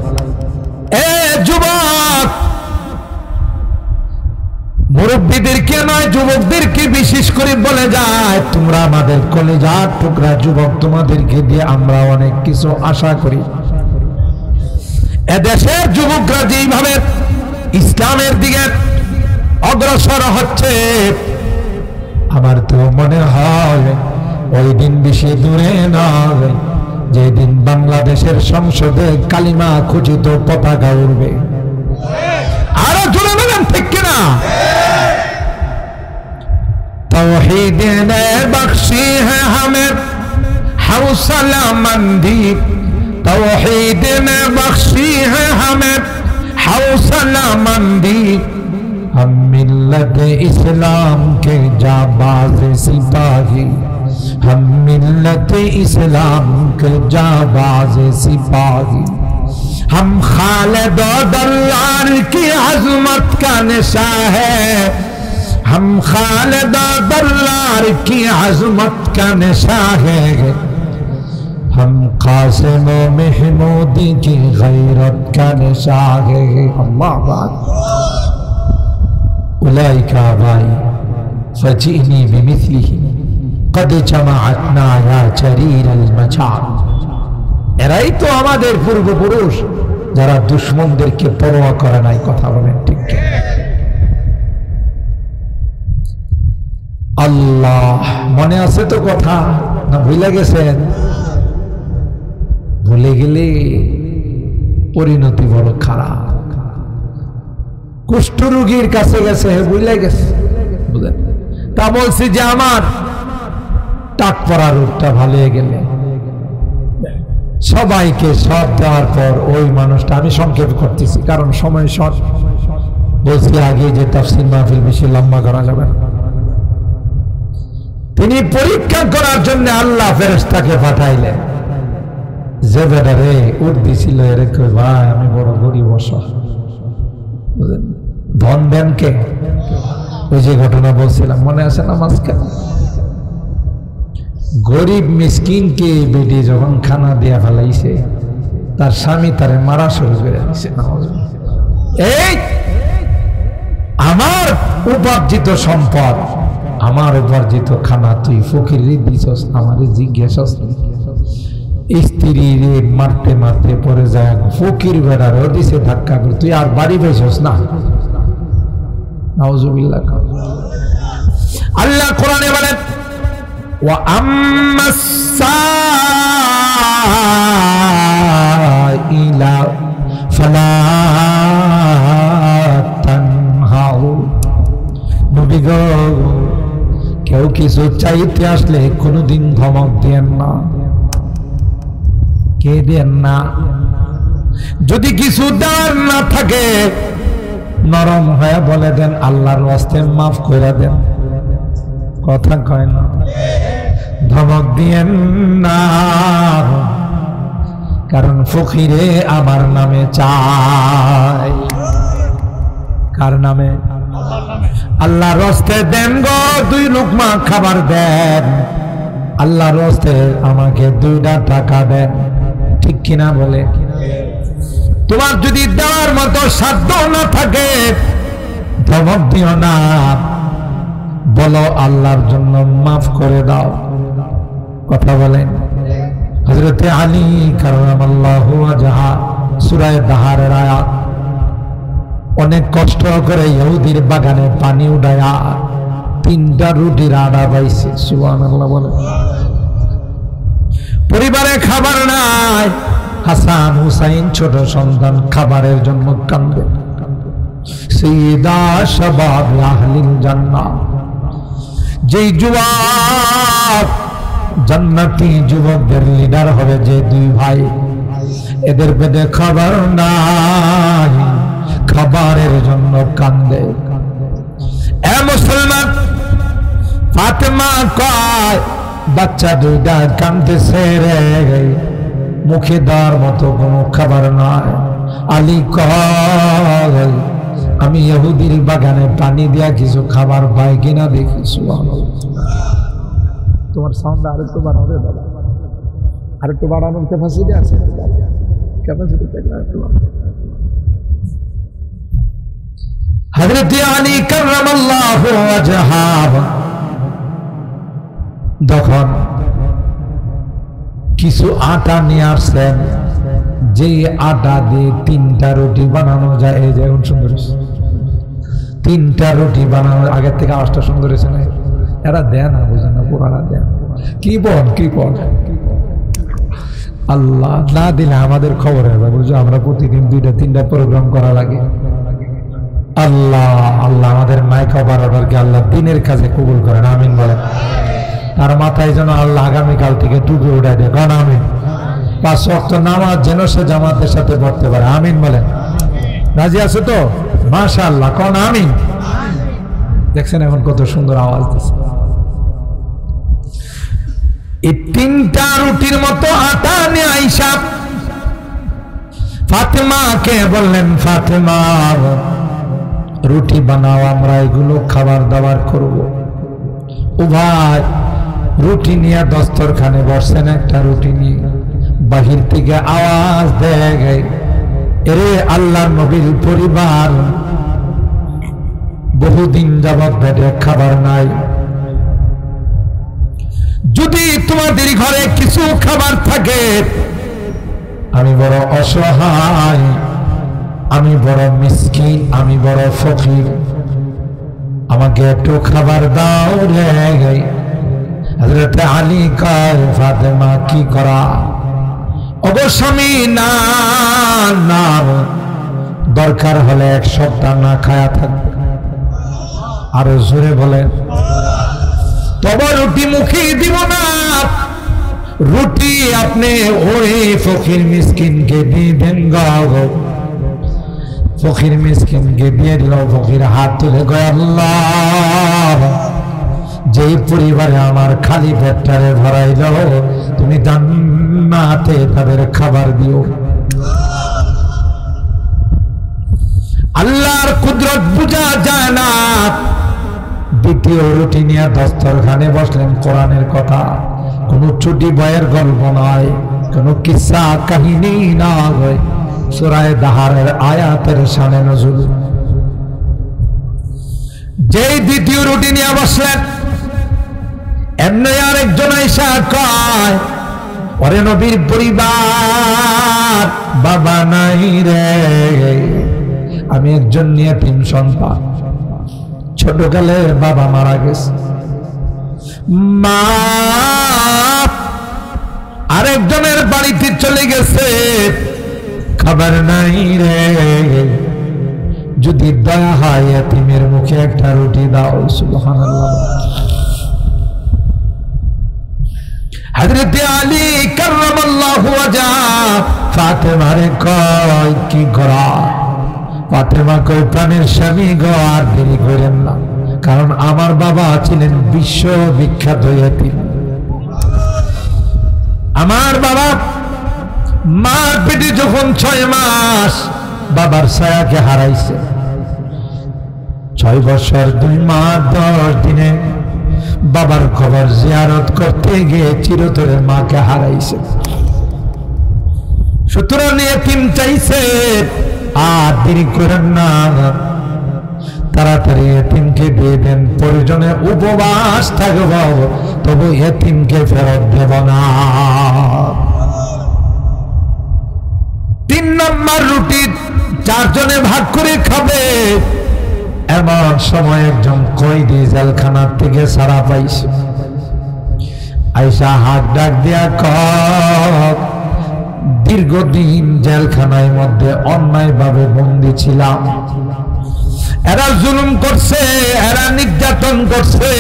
এ যুবক, মুরব্বীদেরকে নয় যুবকদেরকে বিশেষ করে বলে যায়, তোমরা আমাদের কলিজার টুকরা যুবক, তোমাদেরকে দিয়ে আমরা অনেক কিছু আশা করি। এদেশের যুবকরা যেইভাবে ইসলামের দিকে অগ্রসর হচ্ছে, আমার তো মনে হয় ওই দিন বেশি দূরে নয় যেদিন বাংলাদেশের সংসদে কালিমা খচিত পতাকা উড়বে। আরো জোরে বলেন ঠিক কিনা? तौहीद ने बख्शी है हमें हौसला मंदी, तौहीद ने बख्शी है हमें हौसला मंदी, हम मिल्लत इस्लाम के जाबाज सिपाही, हम मिल्लत इस्लाम के जाबाज सिपाही, हम खालिद दल्लार की अजमत का निशा है, हम खालिद दल्लार की अजमत का निशा है, हम कासिम महमूदी की गैरत का निशा है। अल्लाह बात उलाइका भाई फजीनी बिमिथलिही कद जमाअतना या चरीर अलमचार। এরাই তো আমাদের পূর্বপুরুষ যারা দুশমনদেরকে পরোয়া করে নাই। কথা বলেন ঠিক কি? আল্লাহ মনে আছে তো কথা, না ভুলে গেছেন? ভুলে গেলে পরিণতি বড় খারাপ। কুষ্ঠরোগীর কাছে গেছে, ভুলে গেছে, বুঝলেন? তা বলছি যে আমার টাক পড়া রোগটা ভালো হয়ে গেলে সবাইকে সব দেওয়ার পর ওই মানুষটা, আমি সংক্ষেপ করতেছি কারণ সময় শর্ট, বলছি আগে যে তাফসীর মাহফিল বেশি লম্বা করা যাবে না। তিনি পরীক্ষা করার জন্য আল্লাহ ফেরেশতাকে পাঠাইলেন, যে বেটারে উঠ দিছিল এরে কই, ভাই আমি বড় গরিব অসহায়, বুঝলেন? ধন দেন কে? ওই যে ঘটনা বলছিলাম মনে আছে না মাঝখানে, গরিব মিসকিনকে বেটি যখন খানা দিয়া ফেলাইছে, তার স্বামী তারে মারা শুরু করে দিছে। এই আমার উপার্জিত সম্পদ, আমার উপার্জিত খানা তুই ফকিরে দিছস, আমারে জিজ্ঞাসা স্ত্রী রে মারতে মারতে পরে যায় ফকির বেড়ারও দিছে ধাক্কা করে, তুই আর বাড়ি পেয়েছস না। নাউজুবিল্লাহ। আল্লাহ কোরআনে বলেন, وَأَمَّا السَّائِلَ فَلَا تَنْهَرْ। নবী গো, কেউ কিছু চাইতে আসলে কোনোদিন ধমক দেন না, কে দেন না। যদি কিছু দেওয়ার না থাকে নরম হয়ে বলে দেন, আল্লাহর ওয়াস্তে মাফ করে দেন। কথা কয় না, ধমক দিয়েন না, কারণ ফকিরে আমার নামে চাই। কার নামে? আল্লাহর রাস্তে দেন গো, 2 লুকমা খাবার দেন, আল্লাহর রাস্তে আমাকে 2টা টাকা দেন, ঠিক কিনা বলে? তোমার যদি দেওয়ার মতো সাধ্য না থাকে ধমক দিও না, বলো আল্লাহর জন্য মাফ করে দাও। কথা বলেন। হযরতে আলী কাররামাল্লাহু ওয়াজহা সূরা দাহারের আয়াত। অনেক কষ্ট করে ইহুদির বাগানে পানি উঠায়া 3টা রুটির আটা পাইছে। সুবহানাল্লাহ বলে। পরিবারে খাবার নাই, হাসান হুসাইন ছোট সন্তান খাবারের জন্য কান্দে। সাইয়্যিদা শাবাব আহলিল জান্নাহ, যেই যুবক জান্নাতি যুবকদের লিডার হবে, যে 2 ভাই, এদের পেটে খাবার নাই, খাবারের জন্য কান্দে। এ মুসলমান, ফাতেমা কয় বাচ্চা 2টা কাঁদতেছে রে, মুখে দেওয়ার মতো কোনো খাবার নাই। আলী কয় আমি ইহুদির বাগানে পানি দিয়া কিছু খাবার পাই কিনা দেখি। তোমার সাউন্ড আরেকটু বাড়াবে বাবা, আরেকটু বাড়ানোর ক্যাপাসিটি আছে? ক্যাপাসিটি থাকলে আরেকটু হযরত আলী কাররামাল্লাহু ওয়াজহা তখন কিছু আটা নিয়ে আসছেন, যে আটা দিয়ে 3টা রুটি বানানো যায়। এই যে এখন সুন্দর 3টা রুটি বানানো, আগের থেকে আওয়াজটা সুন্দর হয়েছে না? এরা দেয় না, বুঝেন না, পুরানা দেয়। কি বল আল্লাহ না দিলে আমাদের খবর হবে, বুঝছো? আমরা প্রতিদিন 2টা-3টা প্রোগ্রাম করা লাগে। আল্লাহ আল্লাহ আমাদের মাইক অপারেটরকে আল্লাহ দিনের কাজে কবুল করেন, আমিন বলেন। তার মাথায় যেন আল্লাহ আগামীকাল থেকে টুপি উঠাই দেয়, কারণ আমিন। 5 ওয়াক্ত নামাজ যেন সে জামাতের সাথে পড়তে পারে, আমিন বলেন। রাজি আছে তো? মাশাআল্লাহ, কোন আমিন। দেখছেন এখন কত সুন্দর আওয়াজ দিচ্ছে। এই 3টা রুটির মতো আটা নিয়ে আইসা ফাতেমাকে বললেন, ফাতেমা রুটি বানাও, আমরা এগুলো খাবার দাবার করব। ও ভাই, রুটি নিয়ে দস্তরখানে বসছেন, একটা রুটি নিয়ে বাহির থেকে আওয়াজ দেয়, এরে আল্লাহর নবীর পরিবার, বহুদিন যাবত পেটে খাবার নাই, যদি তোমাদের ঘরে কিছু খাবার থাকে, আমি বড় অসহায়, আমি বড় মিসকিন, আমি বড় ফকির, আমাকে একটু খাবার দাও রে। হযরত আলী কয় ফাতেমা কি করা? অবশ্যই না, না, দরকার হলে 1 সপ্তাহ না খায়া থাকবে। আরো জোরে বলেন। তবে রুটি মুখে দিব না, রুটি আপনি ওই ফকির মিসকিনকে দিয়ে দেন গো। ফকির মিসকিনকে দিয়ে দিল। ফকির হাত তুলে কয়, আল্লাহ, যেই পরিবারে আমার খালি পেটটারে ভরাইল, তুমি জান্নাতে তাদের খাবার দিও। আল্লাহর কুদরত বুঝা যায় না। দ্বিতীয় রুটি নিয়ে দস্তরখানে বসলেন। কোরআনের কথা, কোন ছুটি বয়ের গল্প নয়, কোন কিসসা কাহিনী নয়, সূরা দাহারের আয়াতের শানে নজুল। যেই দ্বিতীয় রুটি নিয়ে বসলেন, এমনি আরেকজন আইসা কয়, ওরে নবীর পরিবার, বাবা নাই রে, আমি একজন ইয়াতীম সন্তান, ছোটকালে বাবা মারা গেছে, মা আরেকজনের বাড়িতে চলে গেছে, খাবার নাই রে, যদি দয়া হয় ইয়াতীমের মুখে একটা রুটি দাও। সুবহানাল্লাহ। হযরত আলী কাররামাল্লাহু ওয়াজহা ফাতেমারে কয়, কি করা? ফাতেমা কয়, প্রাণের স্বামী গো, আর দেরি করেন না, কারণ আমার বাবা ছিলেন বিশ্ববিখ্যাত ইয়াতীম। আমার বাবা মার পেটে যখন 6 মাস বাবার ছায়াকে হারাইছে, 6 বছর 2 মাস 10 দিনে বাবার খবর জিয়ারত করতে গিয়ে চিরতরে মাকে হারাইছে। সুতরাং ইয়াতীম চাইছে, আর দেরি করেন না, তাড়াতাড়ি ইয়াতীমকে দিয়ে দেন, প্রয়োজনে উপবাস থাকব, তবু ইয়াতীমকে ফেরত দেব না। নাম্বার রুটি 4 জনে ভাগ করে খাবে। এমন সময় একজন কয়েদি জেলখানার থেকে ছাড়া পাইছে, আইসা হাত ডাক দিয়া কয়, দীর্ঘদিন জেলখানার মধ্যে অন্যায় ভাবে বন্দী ছিলাম, এরা জুলুম করছে, এরা নির্যাতন করছে,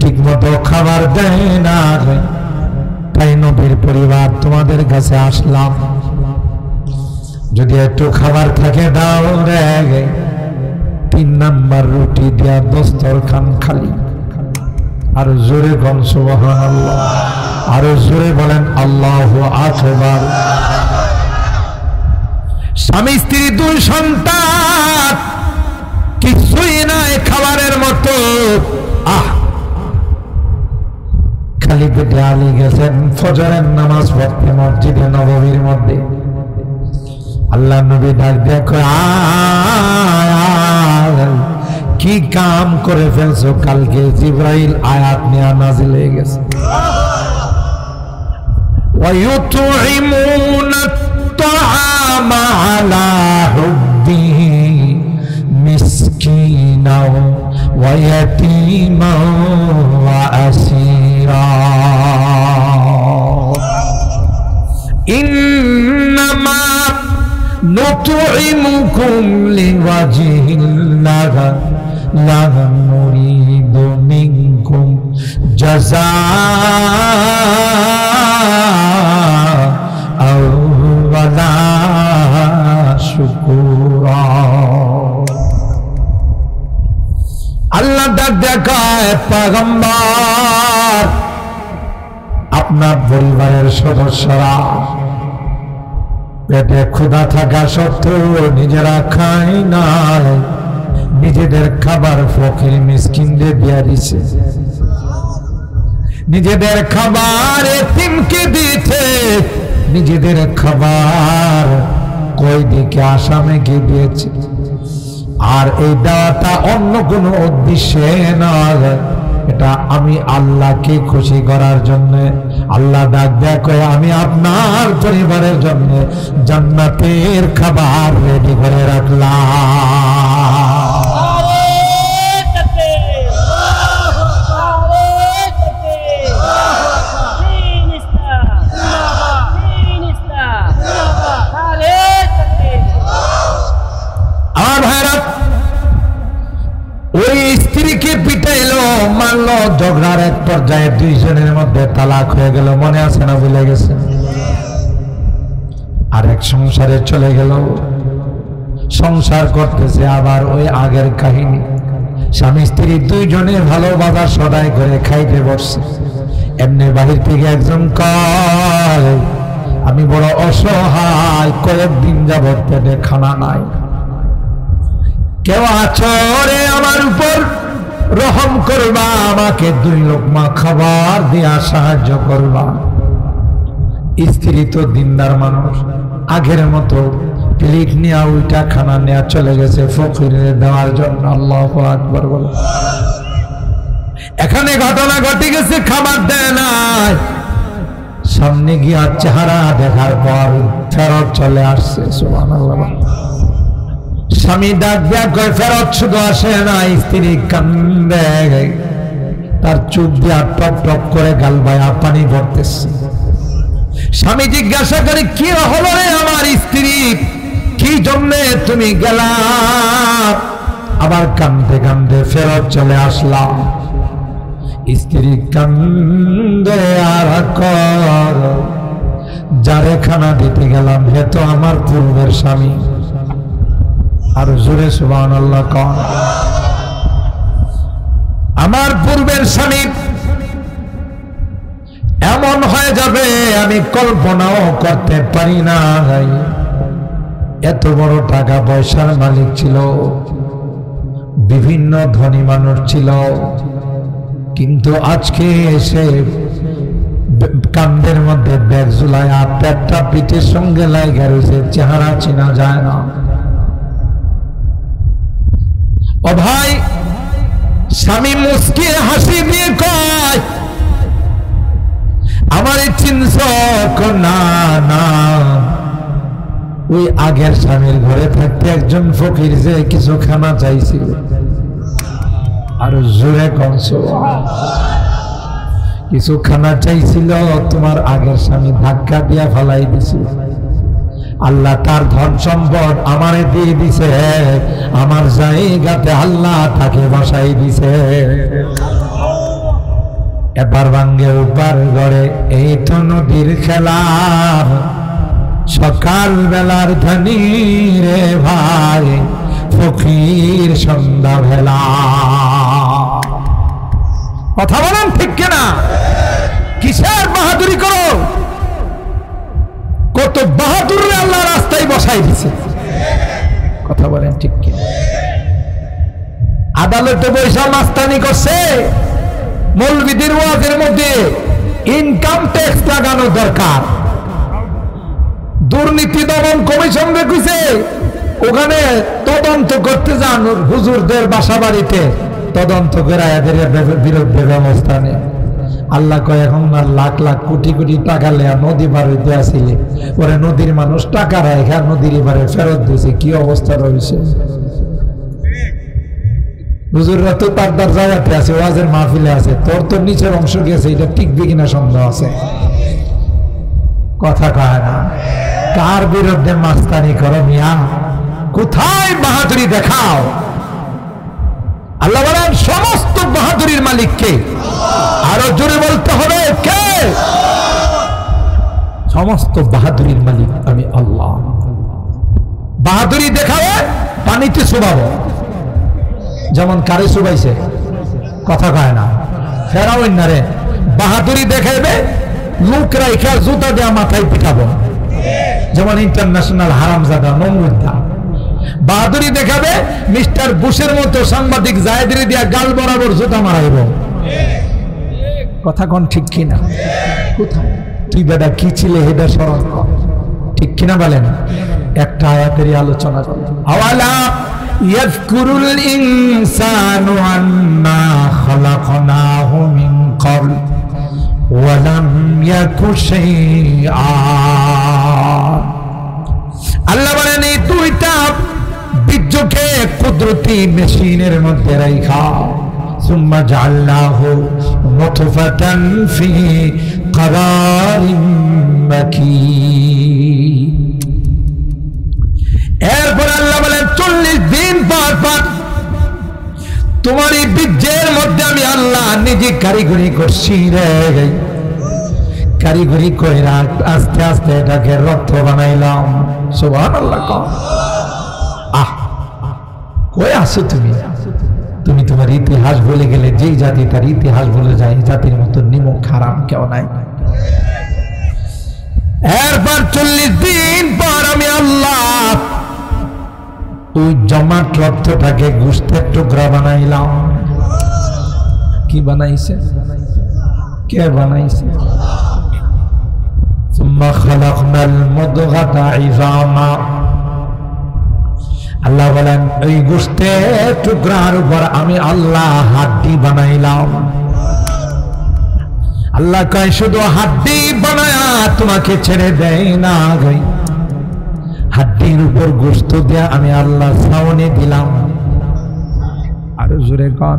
ঠিক মতো খাবার দেয় না, তাই নবীর পরিবার তোমাদের কাছে আসলাম, যদি একটু খাবার থাকে দাও রে। 3 নাম্বার রুটি দিয়া দস্তরখান খালি। আর জোরে বলেন সুবহানাল্লাহ, আর জোরে বলেন আল্লাহু আকবার। স্বামী স্ত্রী 2 সন্তান, কিছুই নাই খাবারের মতো। খালি পেটে আলী গেছেন ফজরের নামাজ পড়তে মসজিদে নববীর মধ্যে। আল্লাহ নবী ডাক দেখো, কি কাম করে ফেলছো, কালকে জিবরাইল আয়াত নিয়ে নাজিল হয়ে গেছে। ওয়ায়ুতঈমুনা আত-তাআমা আলা হুব্বিহি মিসকিনাও ওয়া ইয়াতীমাও ওয়া আসীরা ইন্নামা নুতঈমুকুম লিওয়াজহিল্লাহ লা নুরিদু মিনকুম জাযাআ ওয়ালা শুকুরা। আল্লাহ ডাক দেখায়, পয়গম্বর আপনার পরিবারের সদস্যরা পেটে ক্ষুধা থাকা সত্ত্বেও নিজেরা খায় না, নিজেদের খাবার ফকির মিসকিনদের দিয়া দিছে, নিজেদের খাবার এতিমকে দিতে, নিজেদের খাবার কয়েদিকে আসামিকে দিয়েছে। আর এই দেওয়াটা অন্য কোনো উদ্দেশ্যে নয়, এটা আমি আল্লাহকে খুশি করার জন্য। আল্লাহ ডাক দেখো, আমি আপনার পরিবারের জন্য জান্নাতের খাবার রেডি করে রাখলাম। ওই স্ত্রীকে পিটাইলো, মারলো, ঝগড়ার এক পর্যায়ে 2 জনের মধ্যে তালাক হয়ে গেল, মনে আছে না ভুলে গেছে? আরেক সংসারে চলে গেল, সংসার করতেছে আবার ওই আগের কাহিনী। স্বামী স্ত্রী 2 জনে ভালোবাসা সদাই করে খাইতে বসছে। এমনি বাহির থেকে একজন কয়, আমি বড় অসহায়, কয়েকদিন যাবত পেটে খানা নাই, কেউ আছো রে আমার উপর, রহম করবা, আমাকে 2 লোকমা খাবার দিয়া সাহায্য করবা। স্ত্রী তো দিনদার মানুষ, আগের মতো প্লেট নিয়ে ওইটা খানা নেওয়া চলে গেছে ফকিরের দেওয়ার জন্য। আল্লাহু আকবার বলো। এখানে ঘটনা ঘটে গেছে, খাবার দেয় নাই, সামনে গিয়া চেহারা দেখার পর ফেরত চলে আসছে। সুবহানাল্লাহ। স্বামী ডাক দেয়া কয়, ফেরত শুধু আসে না, স্ত্রী কান্দে, তার চোখ দিয়া টপ টপ করে গাল বায়া পানি পড়তেছে। স্বামী জিজ্ঞাসা করে, কি হলো রে আমার স্ত্রী, কি জন্যে তুমি গেলা? আবার কান্দে কান্দে ফেরত চলে আসলাম। স্ত্রী কান্দে আর কর, যারে খানা দিতে গেলাম হে তো আমার পূর্বের স্বামী। আর জোরে সুবহানাল্লাহ কোন। আমার পূর্বের স্বামী এমন হয়ে যাবে আমি কল্পনাও করতে পারি না। এত বড় টাকা পয়সার মালিক ছিল, বিভিন্ন ধনী মানুষ ছিল, কিন্তু আজকে এসে কান্দের মধ্যে ব্যাগ ঝুলায়া পেটটা পিঠের সঙ্গে লাগা রয়েছে, চেহারা চেনা যায় না। ও ভাই, স্বামী মুস্কি হাসি দিয়ে কয়, আমার চিনছ? না না, ওই আগের স্বামীর ঘরে থাকতে একজন ফকির যে কিছু খানা চাইছিল, আর জোরে কংস কিছু খানা চাইছিল, তোমার আগের স্বামী ধাক্কা দিয়া ফেলাই দিছিল। আল্লাহ তার ধন সম্পদ আমারে দিয়ে দিছে, আমার জায়গাতে আল্লাহ তাকে বসাই দিছে। এবার ভাঙ্গে উপার গড়ে এই তো নদীর খেলা, সকাল বেলার ধনী রে ভাই ফকির সন্ধ্যা বেলা। কথা বলেন ঠিক কিনা? কিসের বাহাদুরি করো? কত বাহাদুর আল্লাহ রাস্তায় বসাই দিছে। কথা বলেন ঠিক কিনা? আদালতে বৈশা মাস্তানি করছে, মৌলবীদের ওয়াজের মধ্যে ইনকাম ট্যাক্স লাগানো দরকার। দুর্নীতি দমন কমিশন রেখেছে, ওখানে তদন্ত করতে যান হুজুরদের বাসা বাড়িতে, তদন্ত করে এদের বিরুদ্ধে ব্যবস্থা নেই। আল্লাহ কয় এখন লাখ লাখ কোটি কোটি টাকা লেয়া নদী পার হইতে আসিলে পরে নদীর মানুষ টাকা রাখা নদীর এবারে ফেরত দিয়েছে। কি অবস্থা রয়েছে? হুজুররা তো তার জায়গাতে আছে, ওয়াজের মাহফিলে আছে, তোর তো নিচের অংশ গেছে, এটা টিকবে কিনা সন্দেহ আছে। কথা কয় না। কার বিরুদ্ধে মাস্তানি করো মিয়া? কোথায় বাহাদুরি দেখাও? আল্লাহ বলেন সমস্ত বাহাদুরির মালিক কে? আরো জোরে বলতে হবে কে? সমস্ত বাহাদুরির মালিক আমি আল্লাহ। বাহাদুরি দেখাবে পানিতে চুবাবো, যেমন কারে চুবাইছে। কথা কয় না। ফেরাউন না রে, বাহাদুরি দেখাইবে লোক রাইখা জুতা দেওয়া মাথায় পিঠাবো, যেমন ইন্টারন্যাশনাল হারামজাদা নমরুদ্দা। বাহাদুরি দেখাবে মিস্টার বুশের মতো সাংবাদিক জায়েদের দিয়া গাল বরাবর জুতা মারাইব। কথা কোন ঠিক কিনা? কোথায় তুই বেটা কি ছিলে হেডা স্মরণ কর, ঠিক কিনা বলেন? একটা আয়াতেরই আলোচনা কর। আওয়ালা ইয়াযকুরুল ইনসানু আন্না খালাকনাহু মিন ক্বাবল ওয়া লাম ইয়াকু শাইআ। আল্লাহ বলেন এই দুইটা বীর্যকে কুদরতি মেশিনের মধ্যে রাখা, সুম্মা জাআলনাহু নুতফাতান ফি ক্বারারিন মাকিন। এরপর আল্লাহ বলেন 40 দিন পর পর তোমার এই বীর্যের মধ্যে আমি আল্লাহ নিজে কারিগরি করছি রে। কারিগরি কইরা আস্তে আস্তে এটাকে রক্ত বানাইলাম। সুবহানাল্লাহ। আহ কই আছো তুমি? তুমি তোমার ইতিহাস ভুলে গেলে। যেই জাতি তার ইতিহাস ভুলে যায়, জাতির মতো নিমক হারাম কেউ নাই। এরপর 40 দিন পর আমি আল্লাহ ওই জমাট রক্তটাকে গোশতের টুকরা বানাইলাম। কি বানাইছে? কে বানাইছে? সুম্মা খালাকনাল মুদগাতা ইযামা। আল্লাহ বলেন এই গোশতের টুকরার উপর আমি আল্লাহ হাড্ডি বানাইলাম। আল্লাহ কয় শুধু হাড্ডি বানায়া তোমাকে ছেড়ে দেয় না, গই হাড্ডির উপর গোশত দেয়া আমি আল্লাহ ছাউনি দিলাম। আরো জোরে কর।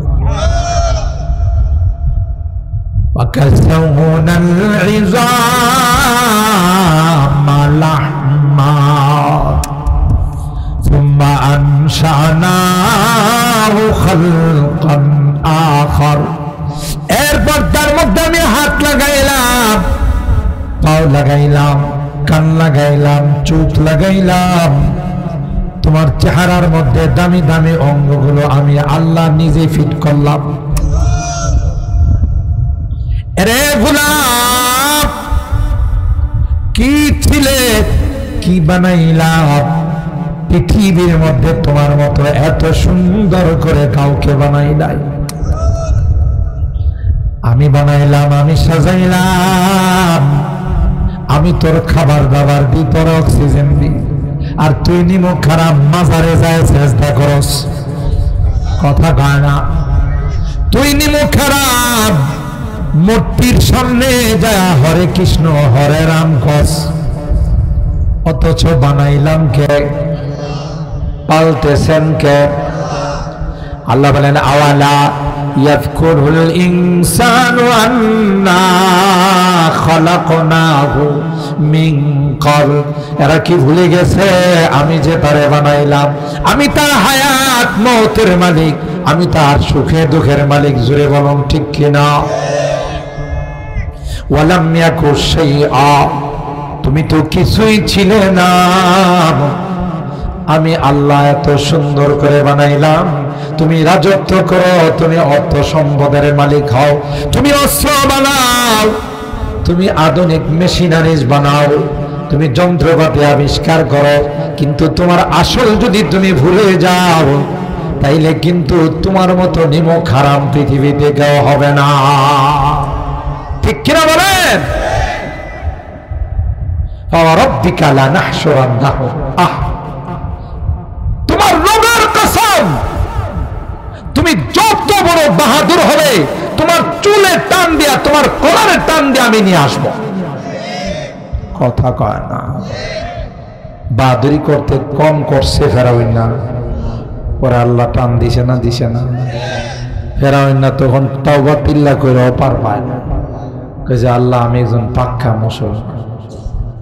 ওয়াকাসাউনাল ইযামা লাহমা সুম্মা আনশানাহু খালকান আখার। এরপর তার মধ্যে আমি হাত লাগাইলাম, পাও লাগাইলাম, কান লাগাইলাম, চোখ লাগাইলাম। তোমার চেহারার মধ্যে দামি দামি অঙ্গগুলো আমি আল্লাহ নিজে ফিট করলাম। এরে গোলাম কি ছিলে, কি বানাইলাম? পৃথিবীর মধ্যে তোমার মতো এত সুন্দর করে কাউকে বানাই নাই। আমি বানাইলাম, আমি সাজাইলাম, আমি তোর খাবার দাবার দি, তোর অক্সিজেন দি, আর তুই নিমক খারাপ মাজারে যায় চেষ্টা করস। কথা কয় না। তুই নিমক খারাপ মূর্তির সামনে যায় হরে কৃষ্ণ হরে রাম কস। অথচ বানাইলাম কে, পালতেছেন কে? আল্লাহ বলেন আওয়ালা ইয়াযকুরুল ইনসানু আন্না খালাকনাহু মিন ক্বাবল। এরা কি ভুলে গেছে আমি যে তারে বানাইলাম, আমি তার হায়াত মওতের মালিক, আমি তার সুখে দুঃখের মালিক। জোরে বলুন ঠিক কিনা? ওয়ালাম ইয়াকু শাইআ, তুমি তো কিছুই ছিলে না, আমি আল্লাহ এত সুন্দর করে বানাইলাম। তুমি রাজত্ব করো, তুমি অর্থ সম্পদের মালিক হও, তুমি অস্ত্র বানাও, তুমি আধুনিক মেশিনারিজ বানাও, তুমি যন্ত্রপাতি আবিষ্কার করো, কিন্তু তোমার আসল যদি তুমি ভুলে যাও তাইলে কিন্তু তোমার মতো নিমক হারাম পৃথিবীতে কেউ হবে না। ঠিক কিনা বলেন? রাব্বিকা লানাহশুরান্নাহুম, তোমার রবের কসম, তুমি যত বড় বাহাদুর হবে তোমার চুলে টান দিয়া, তোমার কলারে টান দিয়া আমি নিয়ে আসবো। কথা কয় না। বাহাদুরি করতে কম করছে ফেরাউন না, পরে আল্লাহ টান দিছে না, দিছে না। ফেরাউন না তখন তাওবা তিল্লা কইরাও পার পায় না, কইছে আল্লাহ আমি একজন পাক্কা মুসলমান,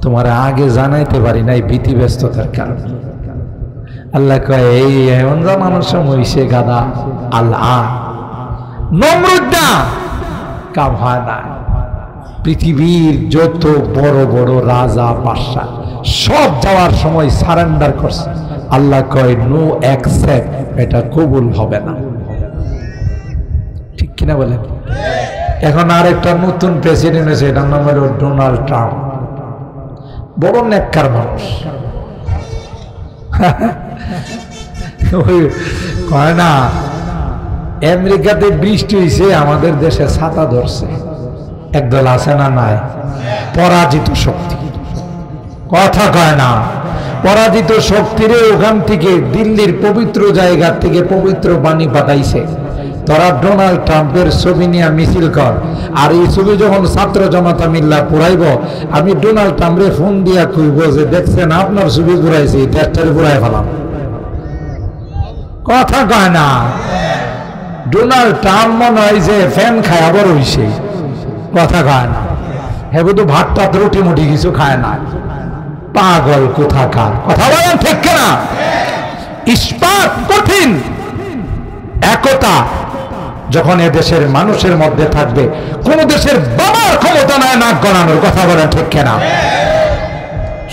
তোমার আগে জানাইতে পারি নাই ভীতিব্যস্ততার কারণে। আল্লাহ কয় এই এমন জানানোর সময় হইছে গাদা। আল্লাহ নমরুদ না কাম হয় না। পৃথিবীর যত বড় বড় রাজা বাদশা সব যাওয়ার সময় সারেন্ডার করছে। আল্লাহ কয় নো অ্যাকসেপ্ট, এটা কবুল হবে না। ঠিক কিনা বলেন? এখন আরেকটা নতুন প্রেসিডেন্ট হয়েছে, এটার নাম হলো ডোনাল্ড ট্রাম্প। বড় নেককার মানুষ। কয় না আমেরিকাতে বৃষ্টি হয়েছে, আমাদের দেশে ছাতা ধরছে। একদল আছে না নাই? পরাজিত শক্তি। কথা কয় না? পরাজিত শক্তিরে ওখান থেকে দিল্লির পবিত্র জায়গা থেকে পবিত্র বাণী পাঠাইছে, তোরা ডোনাল্ড ট্রাম্পের ছবি নিয়ে মিছিল কর। আর এই ছবি যখন ছাত্র জনতা মিল্লা পুরাইব, আমি ডোনাল্ড ট্রাম্পরে ফোন দিয়া কইব যে দেখছেন আপনার ছবি পুরাইছি, দেশটারে পুরাই ফেলাম। কথা কয় না? ডোনাল্ড ট্রাম্প মনে হয় যে ফ্যান খায় আবার হইছে। কথা কয় না? হ্যাঁ তো ভাত টাত রুটি মুটি কিছু খায় না। পাগল কোথাকার। কথা বলেন ঠিক কিনা? ইস্পাত কঠিন। একতা যখন এদেশের মানুষের মধ্যে থাকবে, কোন দেশের বাবার ক্ষমতা নয় নাক গলানোর। কথা বলেন ঠিক কিনা?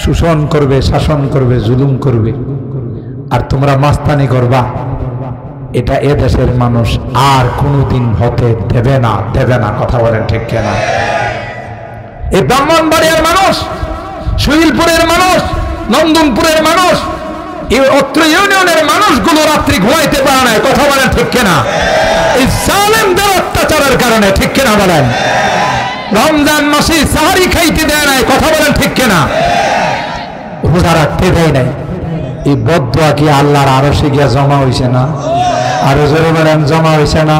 শোষণ করবে, শাসন করবে, জুলুম করবে, আর তোমরা মাস্তানি করবা, এটা এদেশের মানুষ আর কোনোদিন হতে দেবে না, দেবে না। কথা বলেন ঠিক কিনা? এই ব্রাহ্মণবাড়িয়ার মানুষ, শহীদপুরের মানুষ, নন্দনপুরের মানুষ, এই অত্র ইউনিয়নের মানুষগুলো রাত্রি ঘুমাইতে পারে না। কথা বলেন ঠিক কিনা? এই জালেমদের অত্যাচারের কারণে। ঠিক কিনা বলেন? রমজান মাসে সাহারি খাইতে দেয় নাই। কথা বলেন ঠিক কিনা? রোজা রাখতে দেয় নাই। এই বদদুয়া কি আল্লাহর আরশে গিয়া জমা হইছে না? আরো জোরে বলেন জমা হইছে না?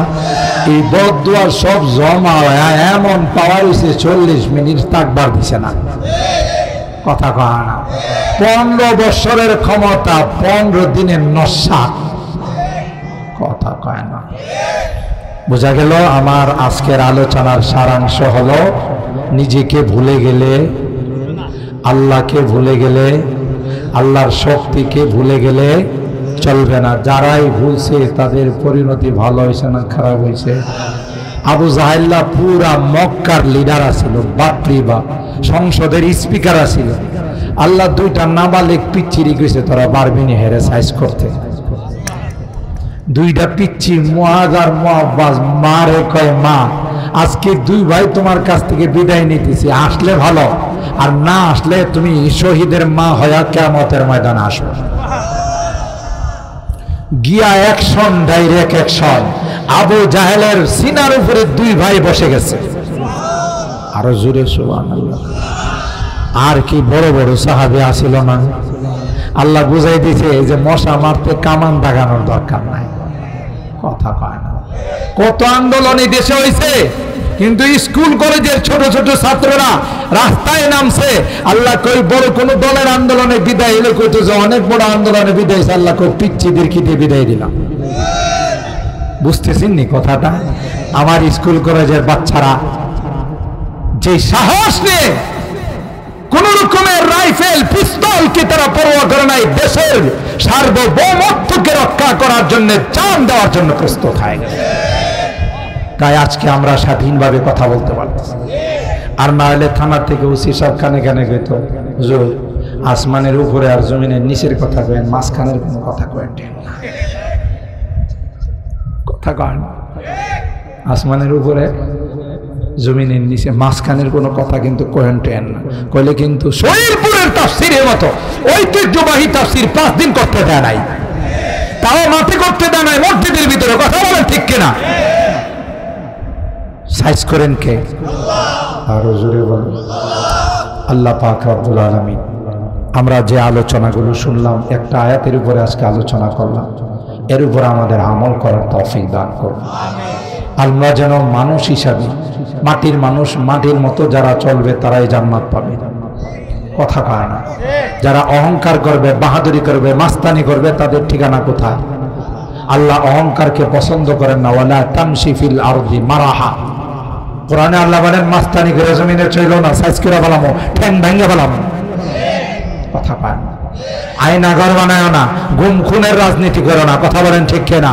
এই বদদুয়া সব জমা হয় এমন পাওয়ার হইছে 40 মিনিট তাকবার দিছে না। কথা কয় না? 15 বছরের ক্ষমতা 15 দিনের নস্বাত। কথা কয় না? বোঝা গেল আমার আজকের আলোচনার সারাংশ হলো, নিজেকে ভুলে গেলে, আল্লাহকে ভুলে গেলে, আল্লাহর শক্তিকে ভুলে গেলে চলবে না। যারাই ভুলছে তাদের পরিণতি ভালো হয়েছে না খারাপ হয়েছে? আবু জাহেল্লা পুরা মক্কার লিডার আছিল, বাপরি বাপ, সংসদের স্পিকার আছিল। আল্লাহ দুইটা নাবালেক পিচ্চিরি কইছে তোরা পারবিনি হেরে সাইজ করতে। দুইটা পিচ্চি মুআজ আর মুআব্বাস মারে কয় মা, আজকে দুই ভাই তোমার কাছ থেকে বিদায় নিতেছি, আসলে ভালো, আর না আসলে তুমি শহীদের মা হয়া কিয়ামতের ময়দানে আসবে। গিয়া অ্যাকশন, ডাইরেক্ট অ্যাকশন। আবু জাহেলের সিনার উপরে দুই ভাই বসে গেছে। আরো জোরে সুবহানাল্লাহ। আর কি বড় বড় সাহাবী আসিল না? আল্লাহ বুঝাই দিছে যে মশা মারতে কামান দাগানোর দরকার নাই। কথা কয় না? কত আন্দোলন এই দেশে হয়েছে, কিন্তু স্কুল কলেজের ছোট ছোট ছাত্ররা রাস্তায় নামছে। আল্লাহ কই বড় কোন দলের আন্দোলনে বিদায় এলে কইতেছে অনেক বড় আন্দোলনে বিদায়, আল্লাহ কই পিচ্চিদের কি দিয়ে বিদায় দিলাম। বুঝতেছেন নি কথাটা? আমার স্কুল কলেজের বাচ্চারা যে সাহস নিয়ে কোন রকমের রাইফেল পিস্তলকে তারা পরোয়া করে নাই, দেশের সার্বভৌমত্বকে রক্ষা করার জন্য জান দেওয়ার জন্য প্রস্তুত হয়। তাই আজকে আমরা স্বাধীনভাবে কথা বলতে পারতেছি। আর না হলে থানা থেকে ওসি সব কানে কানে গেত, আসমানের উপরে আর জমিনের নিচের কথা কেন, মাঝখানের কোনো কথা কেন, কথা কেন আসমানের উপরে জমিনের নিচে মাঝখানের কোনো কথা কিন্তু কোহেন টেন না, কইলে কিন্তু শরীরপুরের তাফসীরের মতো ঐতিহ্যবাহী তাফসীর 5 দিন করতে দেয় নাই, তাও মাঠে করতে দেয় নাই, মসজিদের ভিতরে। কথা বলেন ঠিক কিনা? সাইজ করেন কে? আরো জোরে বলেন আল্লাহ পাক রব্বুল আলামিন। আমরা যে আলোচনাগুলো শুনলাম, একটা আয়াতের উপরে আজকে আলোচনা করলাম, এর উপর আমাদের আমল করার তৌফিক দান করুন। আমরা যেন মানুষ হিসাবে, মাটির মানুষ, মাটির মতো যারা চলবে তারাই জান্নাত পাবে। কথা কয় না? যারা অহংকার করবে, বাহাদুরি করবে, মাস্তানি করবে, তাদের ঠিকানা কোথায়? আল্লাহ অহংকারকে পছন্দ করেন না। ওয়ালা তামশি ফিল আরদি মারাহা। কোরআনে আল্লাহ বলেন মাস্তানি করে জমিনে চইলো না, সাইজ করে বলামো, ঠ্যাং ভাঙ্গে বলামো। কথা কয় না? আয়না ঘর বানায় না, গুম খুনের রাজনীতি করো না। কথা বলেন ঠিক কিনা?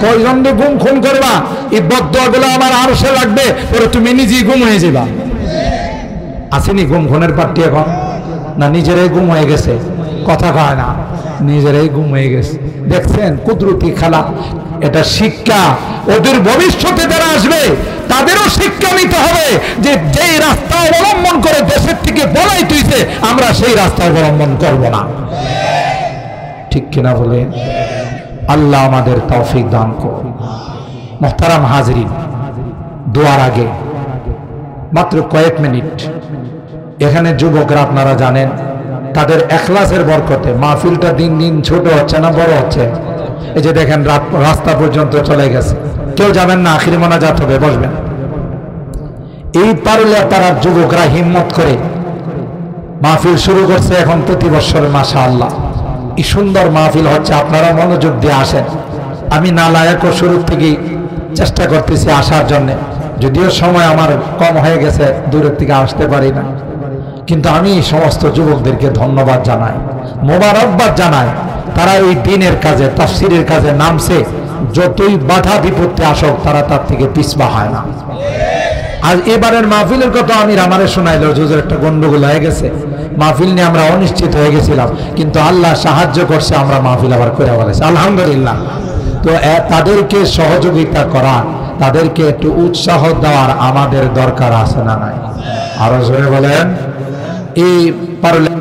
কয়জন গুম খুন করবা, এই বদদোয়াগুলো আমার আরশে লাগবে, পরে তুমি নিজেই গুম হয়ে যাবা। আসেনি গুম খুনের পার্টি এখন? না নিজেরাই গুম হয়ে গেছে? কথা কয় না? নিজেরাই গুম হয়ে গেছে। দেখছেন কুদরতি খেলা? এটা শিক্ষা। ওদের ভবিষ্যতে যারা আসবে তাদেরও শিক্ষা নিতে হবে যে যেই রাস্তা অবলম্বন করে দেশের থেকে বলাই তুইছে, আমরা সেই রাস্তা অবলম্বন করব না। ঠিক কিনা বলেন? আল্লাহ আমাদের তৌফিক দান করুন। মুহতারাম হাজরিন, দোয়ার আগে মাত্র কয়েক মিনিট, এখানে যুবকরা আপনারা জানেন তাদের এখলাসের বরকতে মাহফিলটা দিন দিন ছোট হচ্ছে না বড় হচ্ছে? এই যে দেখেন রাস্তা পর্যন্ত চলে গেছে, কেউ যাবেন না, আখিরি মোনাজাত হবে, বসবেন। এই পারলে তারা যুবকরা হিম্মত করে মাহফিল শুরু করছে এখন প্রতি বছর। মাশাআল্লাহ, এই সুন্দর মাহফিল হচ্ছে, আপনারা মনোযোগ দিয়ে আসেন। আমি না লায়ক শুরু থেকেই চেষ্টা করতেছি আসার জন্য, যদিও সময় আমার কম হয়ে গেছে, দূরের থেকে আসতে পারি না, কিন্তু আমি সমস্ত যুবকদেরকে ধন্যবাদ জানাই, মোবারকবাদ জানাই। তারা এই দিনের কাজে, তাফসীরের কাজে নামছে। যতই বাধা বিপত্তি আসুক, তারা তার থেকে পিছপা হয় না। আজ এবারের মাহফিলের কথা আমি আমারে শোনাইল, হুজুর একটা গন্ডগোল হয়ে গেছে, মাহফিল নিয়ে আমরা অনিশ্চিত হয়ে গেছিলাম, কিন্তু আল্লাহ সাহায্য করছে, আমরা মাহফিল আবার করে বলেছি, আলহামদুলিল্লাহ। তো তাদেরকে সহযোগিতা করা, তাদেরকে একটু উৎসাহ দেওয়ার আমাদের দরকার আছে না নাই? আরো জোরে বলেন। এই পারলে